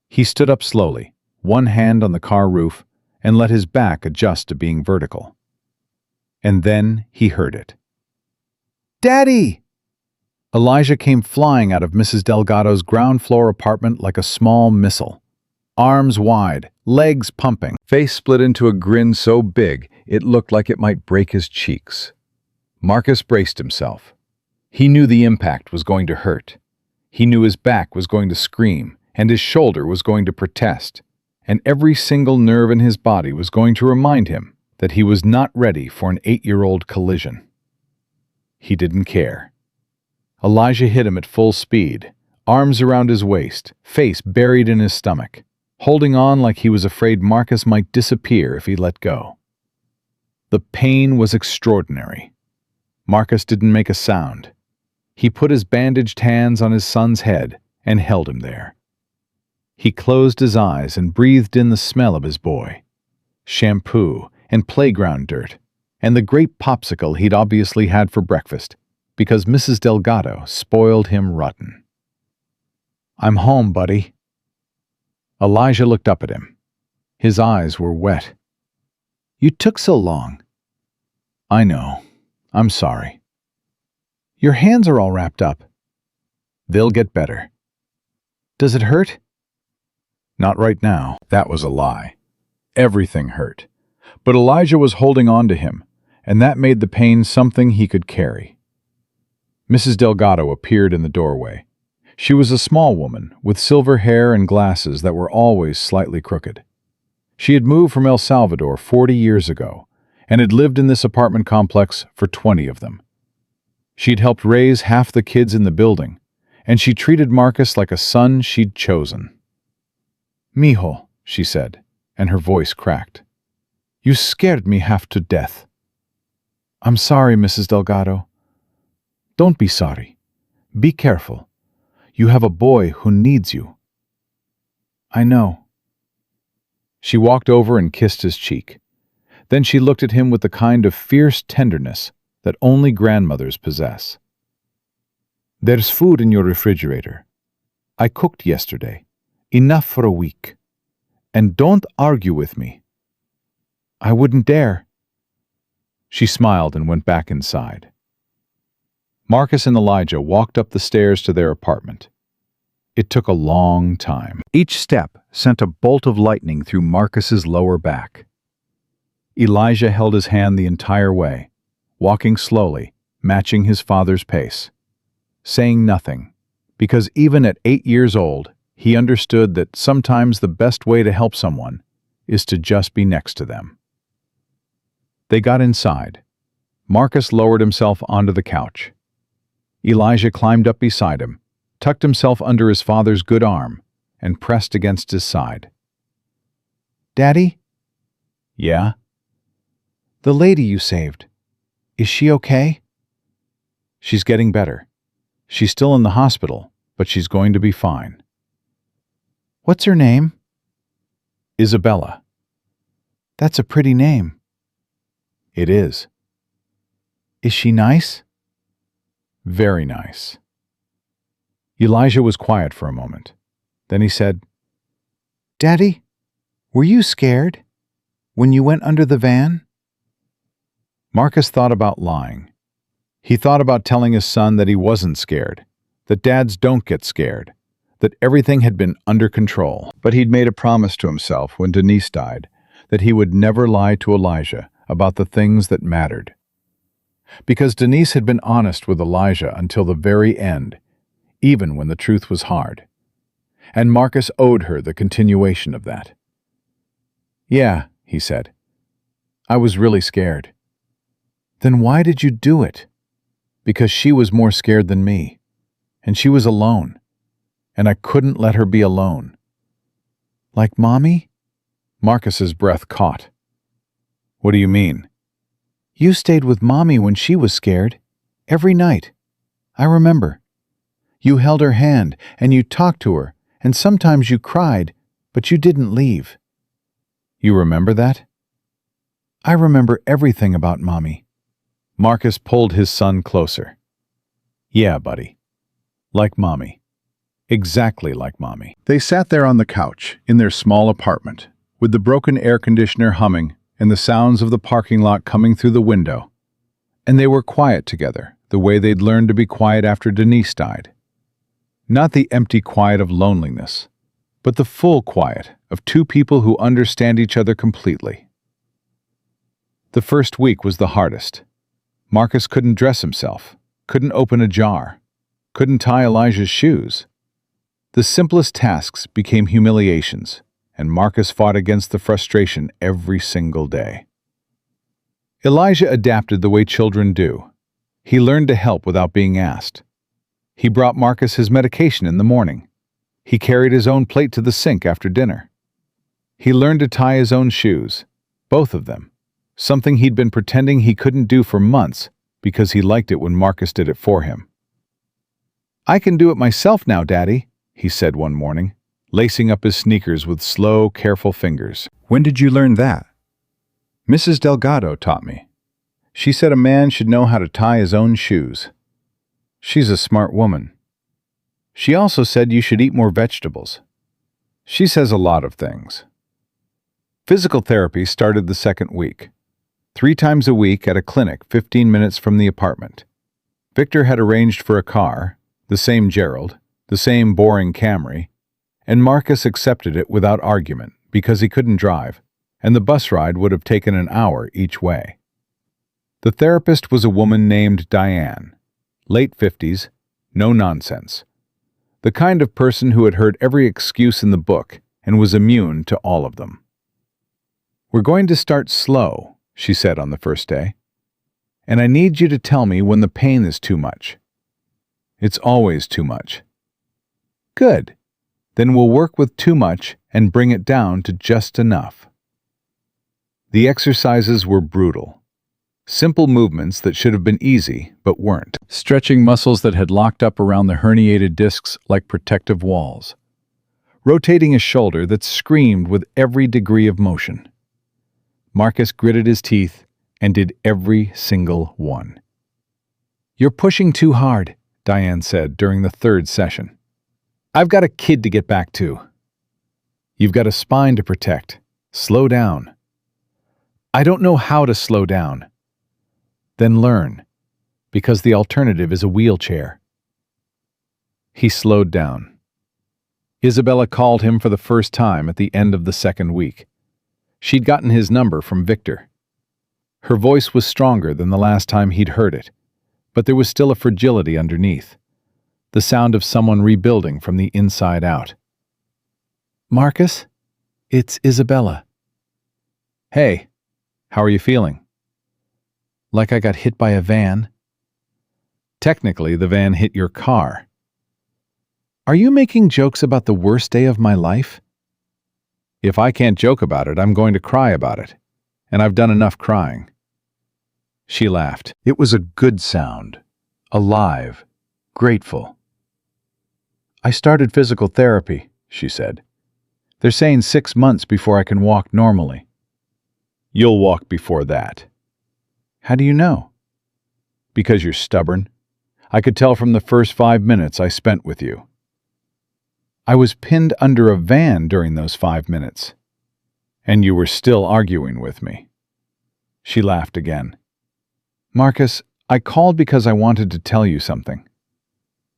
He stood up slowly, one hand on the car roof, and let his back adjust to being vertical. And then he heard it. "Daddy!" Elijah came flying out of Mrs. Delgado's ground-floor apartment like a small missile. Arms wide, legs pumping, face split into a grin so big it looked like it might break his cheeks. Marcus braced himself. He knew the impact was going to hurt. He knew his back was going to scream, and his shoulder was going to protest, and every single nerve in his body was going to remind him that he was not ready for an 8-year-old collision. He didn't care. Elijah hit him at full speed, arms around his waist, face buried in his stomach, holding on like he was afraid Marcus might disappear if he let go. The pain was extraordinary. Marcus didn't make a sound. He put his bandaged hands on his son's head and held him there. He closed his eyes and breathed in the smell of his boy, shampoo and playground dirt, and the grape popsicle he'd obviously had for breakfast because Mrs. Delgado spoiled him rotten. "I'm home, buddy." Elijah looked up at him. His eyes were wet. "You took so long." "I know. I'm sorry." "Your hands are all wrapped up." "They'll get better." "Does it hurt?" "Not right now." That was a lie. Everything hurt. But Elijah was holding on to him, and that made the pain something he could carry. Mrs. Delgado appeared in the doorway. She was a small woman with silver hair and glasses that were always slightly crooked. She had moved from El Salvador 40 years ago and had lived in this apartment complex for 20 of them. She'd helped raise half the kids in the building, and she treated Marcus like a son she'd chosen. "Mijo," she said, and her voice cracked. "You scared me half to death." "I'm sorry, Mrs. Delgado." "Don't be sorry. Be careful. You have a boy who needs you." "I know." She walked over and kissed his cheek. Then she looked at him with the kind of fierce tenderness that only grandmothers possess. "There's food in your refrigerator. I cooked yesterday. Enough for a week. And don't argue with me." "I wouldn't dare." She smiled and went back inside. Marcus and Elijah walked up the stairs to their apartment. It took a long time. Each step sent a bolt of lightning through Marcus's lower back. Elijah held his hand the entire way, walking slowly, matching his father's pace, saying nothing, because even at 8 years old, he understood that sometimes the best way to help someone is to just be next to them. They got inside. Marcus lowered himself onto the couch. Elijah climbed up beside him, tucked himself under his father's good arm, and pressed against his side. "Daddy?" "Yeah?" "The lady you saved. Is she okay?" "She's getting better. She's still in the hospital, but she's going to be fine." "What's her name?" "Isabella." "That's a pretty name." "It is." "Is she nice?" "Very nice." Elijah was quiet for a moment. Then he said, "Daddy, were you scared when you went under the van?" Marcus thought about lying. He thought about telling his son that he wasn't scared, that dads don't get scared, that everything had been under control. But he'd made a promise to himself when Denise died that he would never lie to Elijah about the things that mattered. Because Denise had been honest with Elijah until the very end, even when the truth was hard. And Marcus owed her the continuation of that. "Yeah," he said. "I was really scared." "Then why did you do it?" "Because she was more scared than me. And she was alone. And I couldn't let her be alone." "Like Mommy?" Marcus's breath caught. "What do you mean?" "You stayed with Mommy when she was scared. Every night. I remember. You held her hand, and you talked to her, and sometimes you cried, but you didn't leave." "You remember that?" "I remember everything about Mommy." Marcus pulled his son closer. "Yeah, buddy. Like Mommy. Exactly like Mommy." They sat there on the couch, in their small apartment, with the broken air conditioner humming and the sounds of the parking lot coming through the window. And they were quiet together, the way they'd learned to be quiet after Denise died. Not the empty quiet of loneliness, but the full quiet of two people who understand each other completely. The first week was the hardest. Marcus couldn't dress himself, couldn't open a jar. couldn't tie Elijah's shoes. The simplest tasks became humiliations, and Marcus fought against the frustration every single day. Elijah adapted the way children do. He learned to help without being asked. He brought Marcus his medication in the morning. He carried his own plate to the sink after dinner. He learned to tie his own shoes, both of them, something he'd been pretending he couldn't do for months because he liked it when Marcus did it for him. "I can do it myself now, Daddy," he said one morning, lacing up his sneakers with slow, careful fingers. "When did you learn that?" "Mrs. Delgado taught me. She said a man should know how to tie his own shoes. She's a smart woman. She also said you should eat more vegetables. She says a lot of things." Physical therapy started the second week. 3 times a week at a clinic 15 minutes from the apartment. Victor had arranged for a car, the same Gerald, the same boring Camry, and Marcus accepted it without argument because he couldn't drive, and the bus ride would have taken an hour each way. The therapist was a woman named Diane, late 50s, no nonsense. The kind of person who had heard every excuse in the book and was immune to all of them. "We're going to start slow," she said on the first day. "And I need you to tell me when the pain is too much." "It's always too much." "Good. Then we'll work with too much and bring it down to just enough." The exercises were brutal. Simple movements that should have been easy but weren't. Stretching muscles that had locked up around the herniated discs like protective walls. Rotating a shoulder that screamed with every degree of motion. Marcus gritted his teeth and did every single one. "You're pushing too hard," Diane said during the 3rd session. "I've got a kid to get back to." "You've got a spine to protect. Slow down." "I don't know how to slow down." "Then learn, because the alternative is a wheelchair." He slowed down. Isabella called him for the first time at the end of the 2nd week. She'd gotten his number from Victor. Her voice was stronger than the last time he'd heard it, but there was still a fragility underneath, the sound of someone rebuilding from the inside out. "Marcus, it's Isabella." "Hey, how are you feeling?" "Like I got hit by a van." "Technically, the van hit your car." "Are you making jokes about the worst day of my life?" "If I can't joke about it, I'm going to cry about it. And I've done enough crying." She laughed. It was a good sound. Alive. Grateful. "I started physical therapy," she said. "They're saying 6 months before I can walk normally." "You'll walk before that." "How do you know?" "Because you're stubborn. I could tell from the first 5 minutes I spent with you." "I was pinned under a van during those 5 minutes." "And you were still arguing with me." She laughed again. "Marcus, I called because I wanted to tell you something.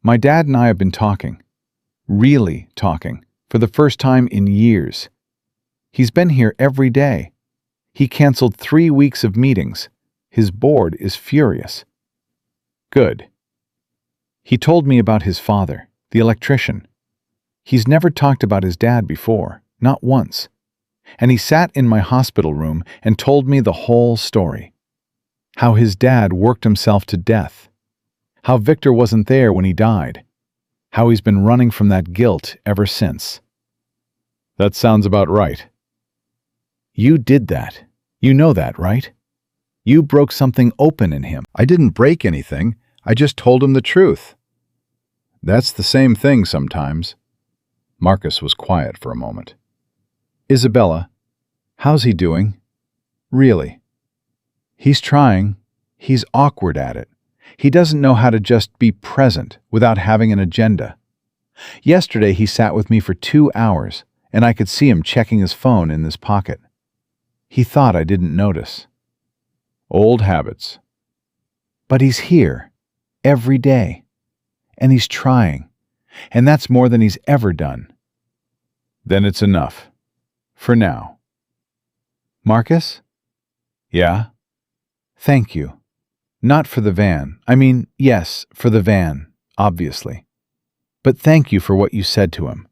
My dad and I have been talking. Really talking. For the first time in years. He's been here every day. He canceled 3 weeks of meetings. His board is furious." "Good." "He told me about his father, the electrician. He's never talked about his dad before, not once. And he sat in my hospital room and told me the whole story. How his dad worked himself to death. How Victor wasn't there when he died. How he's been running from that guilt ever since." "That sounds about right." "You did that. You know that, right? You broke something open in him." "I didn't break anything. I just told him the truth." "That's the same thing sometimes." Marcus was quiet for a moment. "Isabella, how's he doing? Really?" "He's trying. He's awkward at it. He doesn't know how to just be present without having an agenda. Yesterday he sat with me for 2 hours, and I could see him checking his phone in his pocket. He thought I didn't notice." "Old habits." "But he's here, every day. And he's trying. And that's more than he's ever done." "Then it's enough. For now." "Marcus?" "Yeah?" "Thank you. Not for the van. I mean, yes, for the van. obviously. But thank you for what you said to him,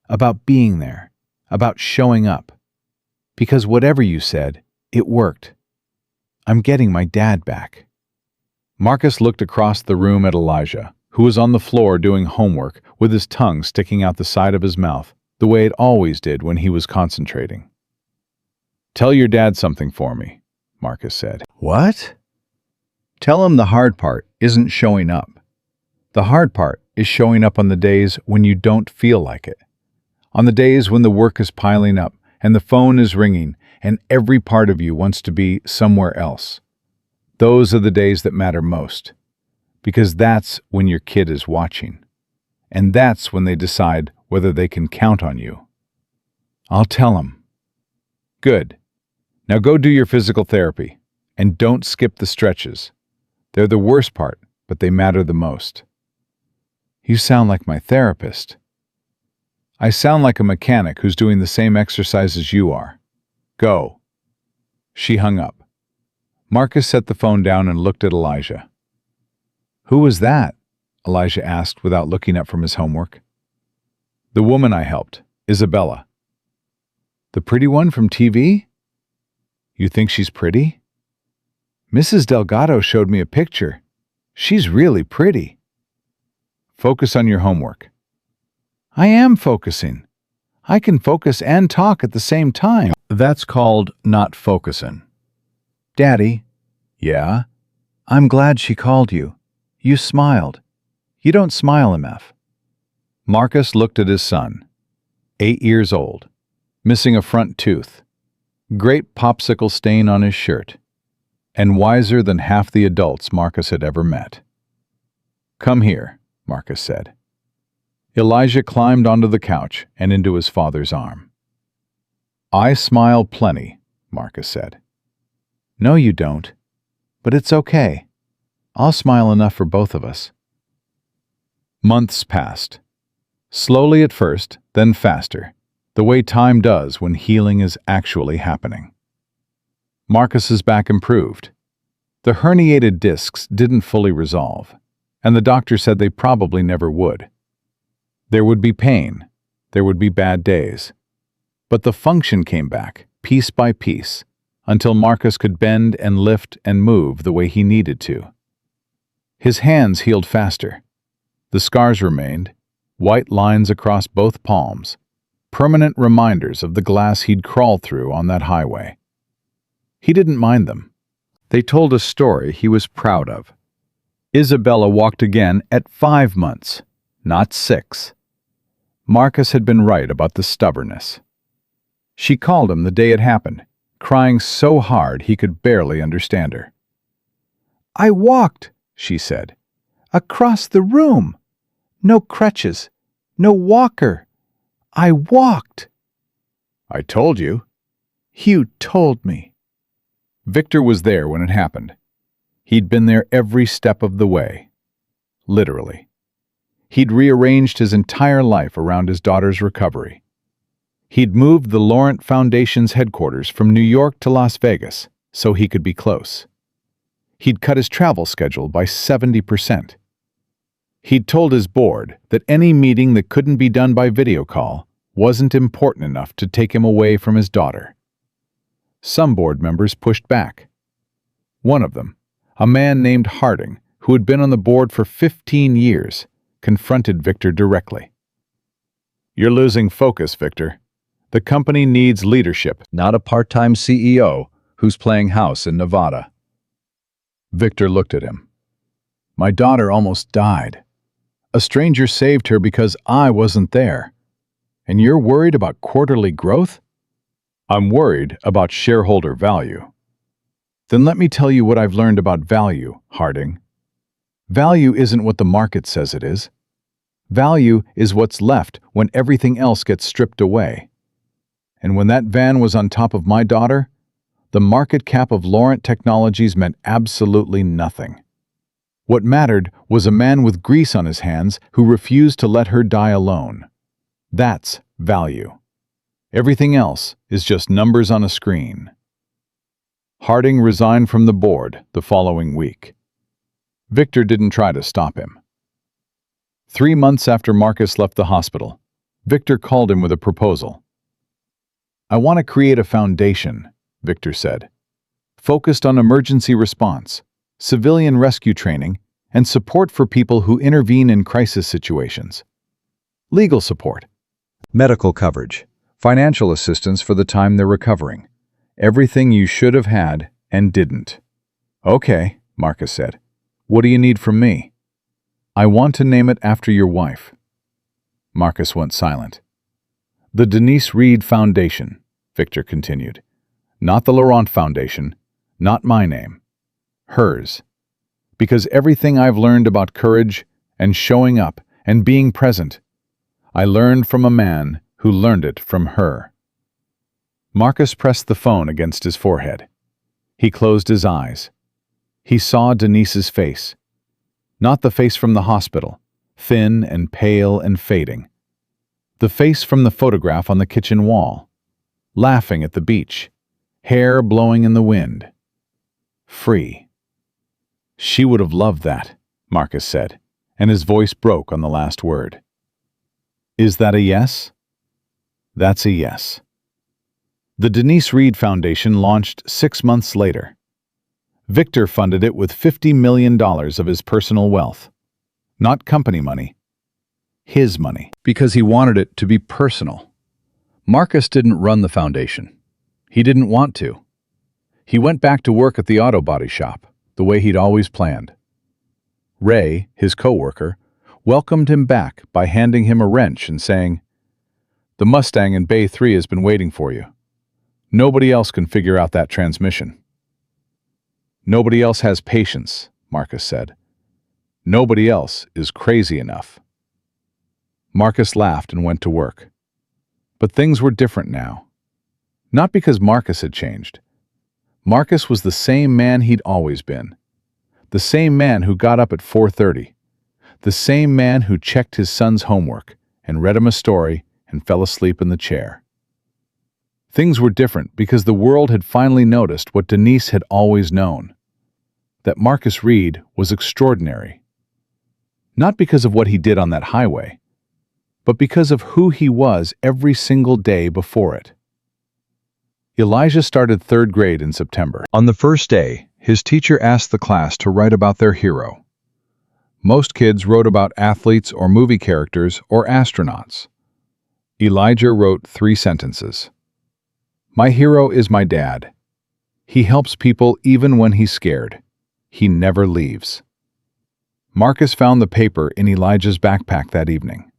about being there, about showing up. Because whatever you said, it worked. I'm getting my dad back." Marcus looked across the room at Elijah, who was on the floor doing homework with his tongue sticking out the side of his mouth, the way it always did when he was concentrating. "Tell your dad something for me," Marcus said. "What?" "Tell him the hard part isn't showing up. The hard part is showing up on the days when you don't feel like it. On the days when the work is piling up and the phone is ringing and every part of you wants to be somewhere else. Those are the days that matter most, because that's when your kid is watching, and that's when they decide whether they can count on you." "I'll tell him." "Good. Now go do your physical therapy, and don't skip the stretches. They're the worst part, but they matter the most." "You sound like my therapist." "I sound like a mechanic who's doing the same exercises you are. Go." She hung up. Marcus set the phone down and looked at Elijah. "Who was that?" Elijah asked without looking up from his homework. "The woman I helped, Isabella." "The pretty one from TV?" "You think she's pretty?" "Mrs. Delgado showed me a picture. She's really pretty." "Focus on your homework." "I am focusing. I can focus and talk at the same time." "That's called not focusing." "Daddy." "Yeah?" "I'm glad she called you. You smiled. You don't smile enough." Marcus looked at his son, 8 years old, missing a front tooth, great popsicle stain on his shirt, and wiser than half the adults Marcus had ever met. "Come here," Marcus said. Elijah climbed onto the couch and into his father's arm. "I smile plenty," Marcus said. "No, you don't. But it's okay. I'll smile enough for both of us." Months passed. Slowly at first, then faster, the way time does when healing is actually happening. Marcus's back improved. The herniated discs didn't fully resolve, and the doctor said they probably never would. There would be pain, there would be bad days, but the function came back, piece by piece, until Marcus could bend and lift and move the way he needed to. His hands healed faster. The scars remained, white lines across both palms, permanent reminders of the glass he'd crawled through on that highway. He didn't mind them. They told a story he was proud of. Isabella walked again at 5 months, not 6. Marcus had been right about the stubbornness. She called him the day it happened, crying so hard he could barely understand her. "I walked," she said, "across the room. No crutches, no walker. I walked." "I told you." "You told me." Victor was there when it happened. He'd been there every step of the way. Literally. He'd rearranged his entire life around his daughter's recovery. He'd moved the Laurent Foundation's headquarters from New York to Las Vegas so he could be close. He'd cut his travel schedule by 70%. He'd told his board that any meeting that couldn't be done by video call wasn't important enough to take him away from his daughter. Some board members pushed back. One of them, a man named Harding, who had been on the board for 15 years, confronted Victor directly. "You're losing focus, Victor. The company needs leadership, not a part-time CEO who's playing house in Nevada." Victor looked at him. "My daughter almost died. A stranger saved her because I wasn't there. And you're worried about quarterly growth?" "I'm worried about shareholder value." "Then let me tell you what I've learned about value, Harding. Value isn't what the market says it is. Value is what's left when everything else gets stripped away. And when that van was on top of my daughter, the market cap of Laurent Technologies meant absolutely nothing. What mattered was a man with grease on his hands who refused to let her die alone. That's value. Everything else is just numbers on a screen." Harding resigned from the board the following week. Victor didn't try to stop him. 3 months after Marcus left the hospital, Victor called him with a proposal. "I want to create a foundation," Victor said, "focused on emergency response, civilian rescue training, and support for people who intervene in crisis situations. Legal support, medical coverage, financial assistance for the time they're recovering. Everything you should have had and didn't." "Okay," Marcus said. "What do you need from me?" "I want to name it after your wife." Marcus went silent. "The Denise Reed Foundation," Victor continued. "Not the Laurent Foundation, not my name. Hers. Because everything I've learned about courage and showing up and being present, I learned from a man who learned it from her." Marcus pressed the phone against his forehead. He closed his eyes. He saw Denise's face. Not the face from the hospital, thin and pale and fading. The face from the photograph on the kitchen wall, laughing at the beach, hair blowing in the wind. Free. "She would have loved that," Marcus said, and his voice broke on the last word. "Is that a yes?" "That's a yes." The Denise Reed Foundation launched 6 months later. Victor funded it with $50 million of his personal wealth. Not company money. His money. Because he wanted it to be personal. Marcus didn't run the foundation. He didn't want to. He went back to work at the auto body shop, the way he'd always planned. Ray, his co-worker, welcomed him back by handing him a wrench and saying, "The Mustang in Bay 3 has been waiting for you. Nobody else can figure out that transmission." "Nobody else has patience," Marcus said. "Nobody else is crazy enough." Marcus laughed and went to work. But things were different now. Not because Marcus had changed. Marcus was the same man he'd always been. The same man who got up at 4:30. The same man who checked his son's homework and read him a story and fell asleep in the chair. Things were different because the world had finally noticed what Denise had always known. That Marcus Reed was extraordinary. Not because of what he did on that highway, but because of who he was every single day before it. Elijah started 3rd grade in September. On the first day, his teacher asked the class to write about their hero. Most kids wrote about athletes or movie characters or astronauts. Elijah wrote 3 sentences. "My hero is my dad. He helps people even when he's scared. He never leaves." Marcus found the paper in Elijah's backpack that evening.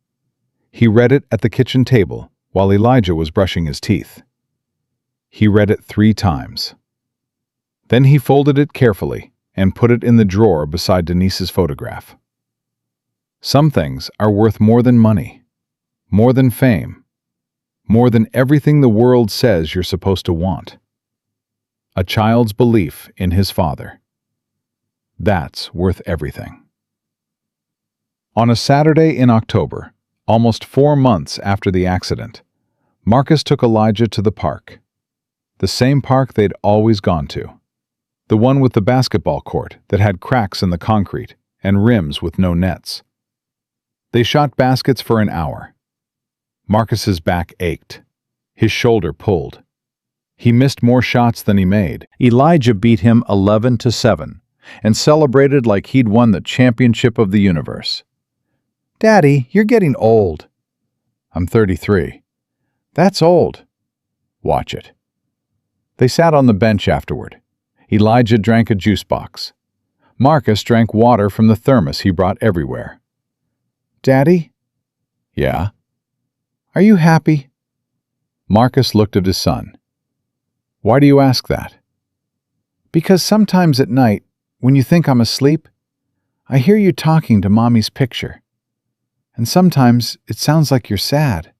He read it at the kitchen table while Elijah was brushing his teeth. He read it 3 times. Then he folded it carefully and put it in the drawer beside Denise's photograph. Some things are worth more than money, more than fame, more than everything the world says you're supposed to want. A child's belief in his father. That's worth everything. On a Saturday in October, almost 4 months after the accident, Marcus took Elijah to the park. The same park they'd always gone to. The one with the basketball court that had cracks in the concrete and rims with no nets. They shot baskets for an hour. Marcus's back ached. His shoulder pulled. He missed more shots than he made. Elijah beat him 11-7 and celebrated like he'd won the championship of the universe. "Daddy, you're getting old." "I'm 33. "That's old." "Watch it." They sat on the bench afterward. Elijah drank a juice box. Marcus drank water from the thermos he brought everywhere. "Daddy?" "Yeah?" "Are you happy?" Marcus looked at his son. "Why do you ask that?" "Because sometimes at night, when you think I'm asleep, I hear you talking to Mommy's picture. And sometimes it sounds like you're sad."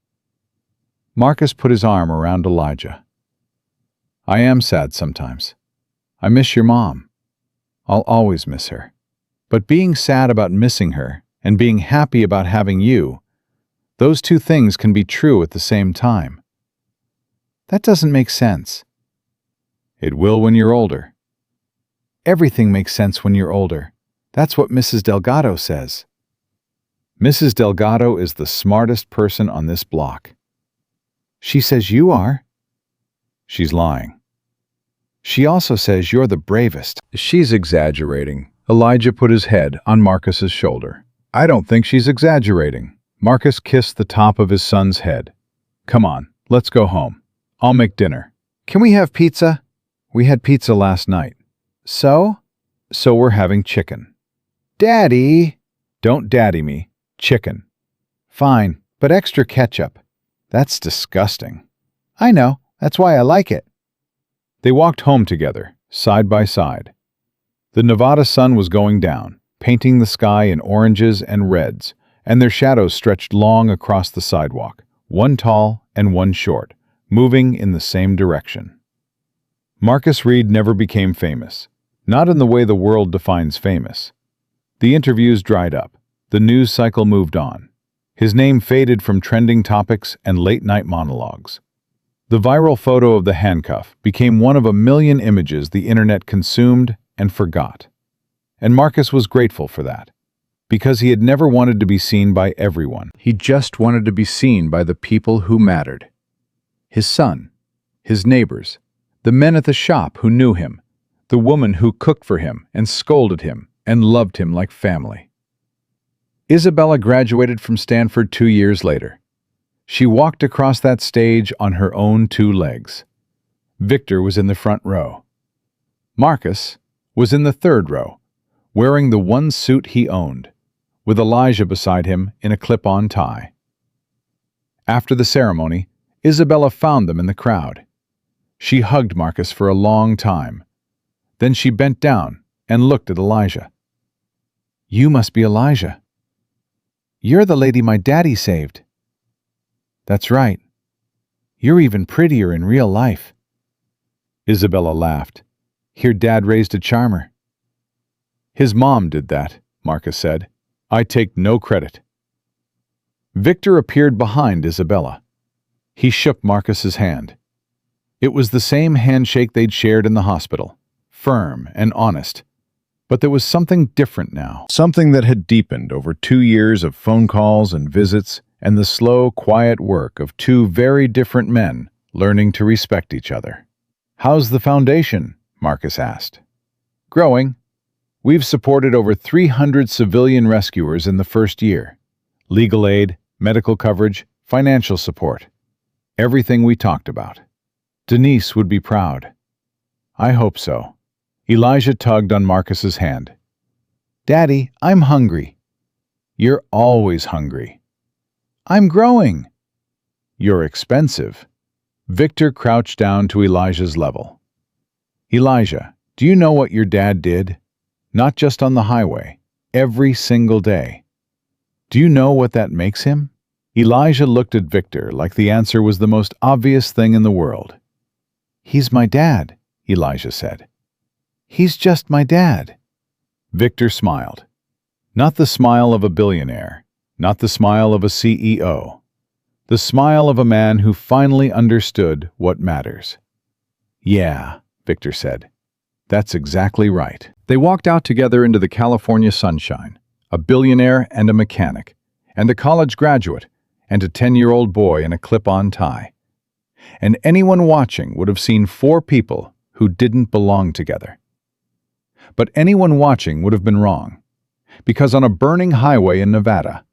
Marcus put his arm around Elijah. "I am sad sometimes. I miss your mom. I'll always miss her. But being sad about missing her and being happy about having you, those 2 things can be true at the same time." "That doesn't make sense." "It will when you're older." "Everything makes sense when you're older. That's what Mrs. Delgado says." Mrs. Delgado is the smartest person on this block. She says you are. She's lying. She also says you're the bravest. She's exaggerating. Elijah put his head on Marcus's shoulder. I don't think she's exaggerating. Marcus kissed the top of his son's head. Come on, let's go home. I'll make dinner. Can we have pizza? We had pizza last night. So? So we're having chicken. Daddy! Don't daddy me. Chicken. Fine, but extra ketchup. That's disgusting. I know, that's why I like it. They walked home together, side by side. The Nevada sun was going down, painting the sky in oranges and reds, and their shadows stretched long across the sidewalk, one tall and one short, moving in the same direction. Marcus Reed never became famous, not in the way the world defines famous. The interviews dried up, the news cycle moved on. His name faded from trending topics and late-night monologues. The viral photo of the handcuff became one of a million images the internet consumed and forgot. And Marcus was grateful for that, because he had never wanted to be seen by everyone. He just wanted to be seen by the people who mattered. His son, his neighbors, the men at the shop who knew him, the woman who cooked for him and scolded him and loved him like family. Isabella graduated from Stanford 2 years later. She walked across that stage on her own 2 legs. Victor was in the front row. Marcus was in the 3rd row, wearing the one suit he owned, with Elijah beside him in a clip-on tie. After the ceremony, Isabella found them in the crowd. She hugged Marcus for a long time. Then she bent down and looked at Elijah. You must be Elijah. You're the lady my daddy saved. That's right. You're even prettier in real life. Isabella laughed. Your dad raised a charmer. His mom did that, Marcus said. I take no credit. Victor appeared behind Isabella. He shook Marcus's hand. It was the same handshake they'd shared in the hospital, firm and honest. But there was something different now, something that had deepened over 2 years of phone calls and visits and the slow, quiet work of 2 very different men learning to respect each other. How's the foundation? Marcus asked. Growing. We've supported over 300 civilian rescuers in the first year. Legal aid, medical coverage, financial support. Everything we talked about. Denise would be proud. I hope so. Elijah tugged on Marcus's hand. Daddy, I'm hungry. You're always hungry. I'm growing. You're expensive. Victor crouched down to Elijah's level. Elijah, do you know what your dad did? Not just on the highway, every single day. Do you know what that makes him? Elijah looked at Victor like the answer was the most obvious thing in the world. He's my dad, Elijah said. He's just my dad. Victor smiled. Not the smile of a billionaire, not the smile of a CEO. The smile of a man who finally understood what matters. Yeah, Victor said. That's exactly right. They walked out together into the California sunshine, a billionaire and a mechanic, and a college graduate, and a 10-year-old boy in a clip-on tie. And anyone watching would have seen 4 people who didn't belong together. But anyone watching would have been wrong, because on a burning highway in Nevada,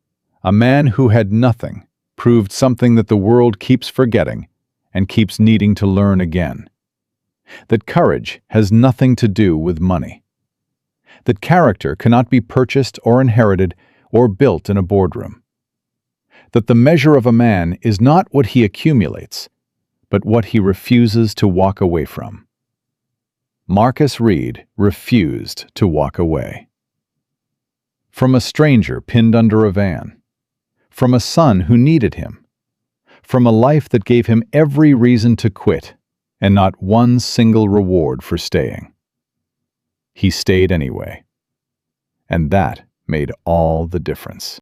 a man who had nothing proved something that the world keeps forgetting and keeps needing to learn again. That courage has nothing to do with money. That character cannot be purchased or inherited or built in a boardroom. That the measure of a man is not what he accumulates, but what he refuses to walk away from. Marcus Reed refused to walk away. From a stranger pinned under a van. From a son who needed him. From a life that gave him every reason to quit and not one single reward for staying. He stayed anyway. And that made all the difference.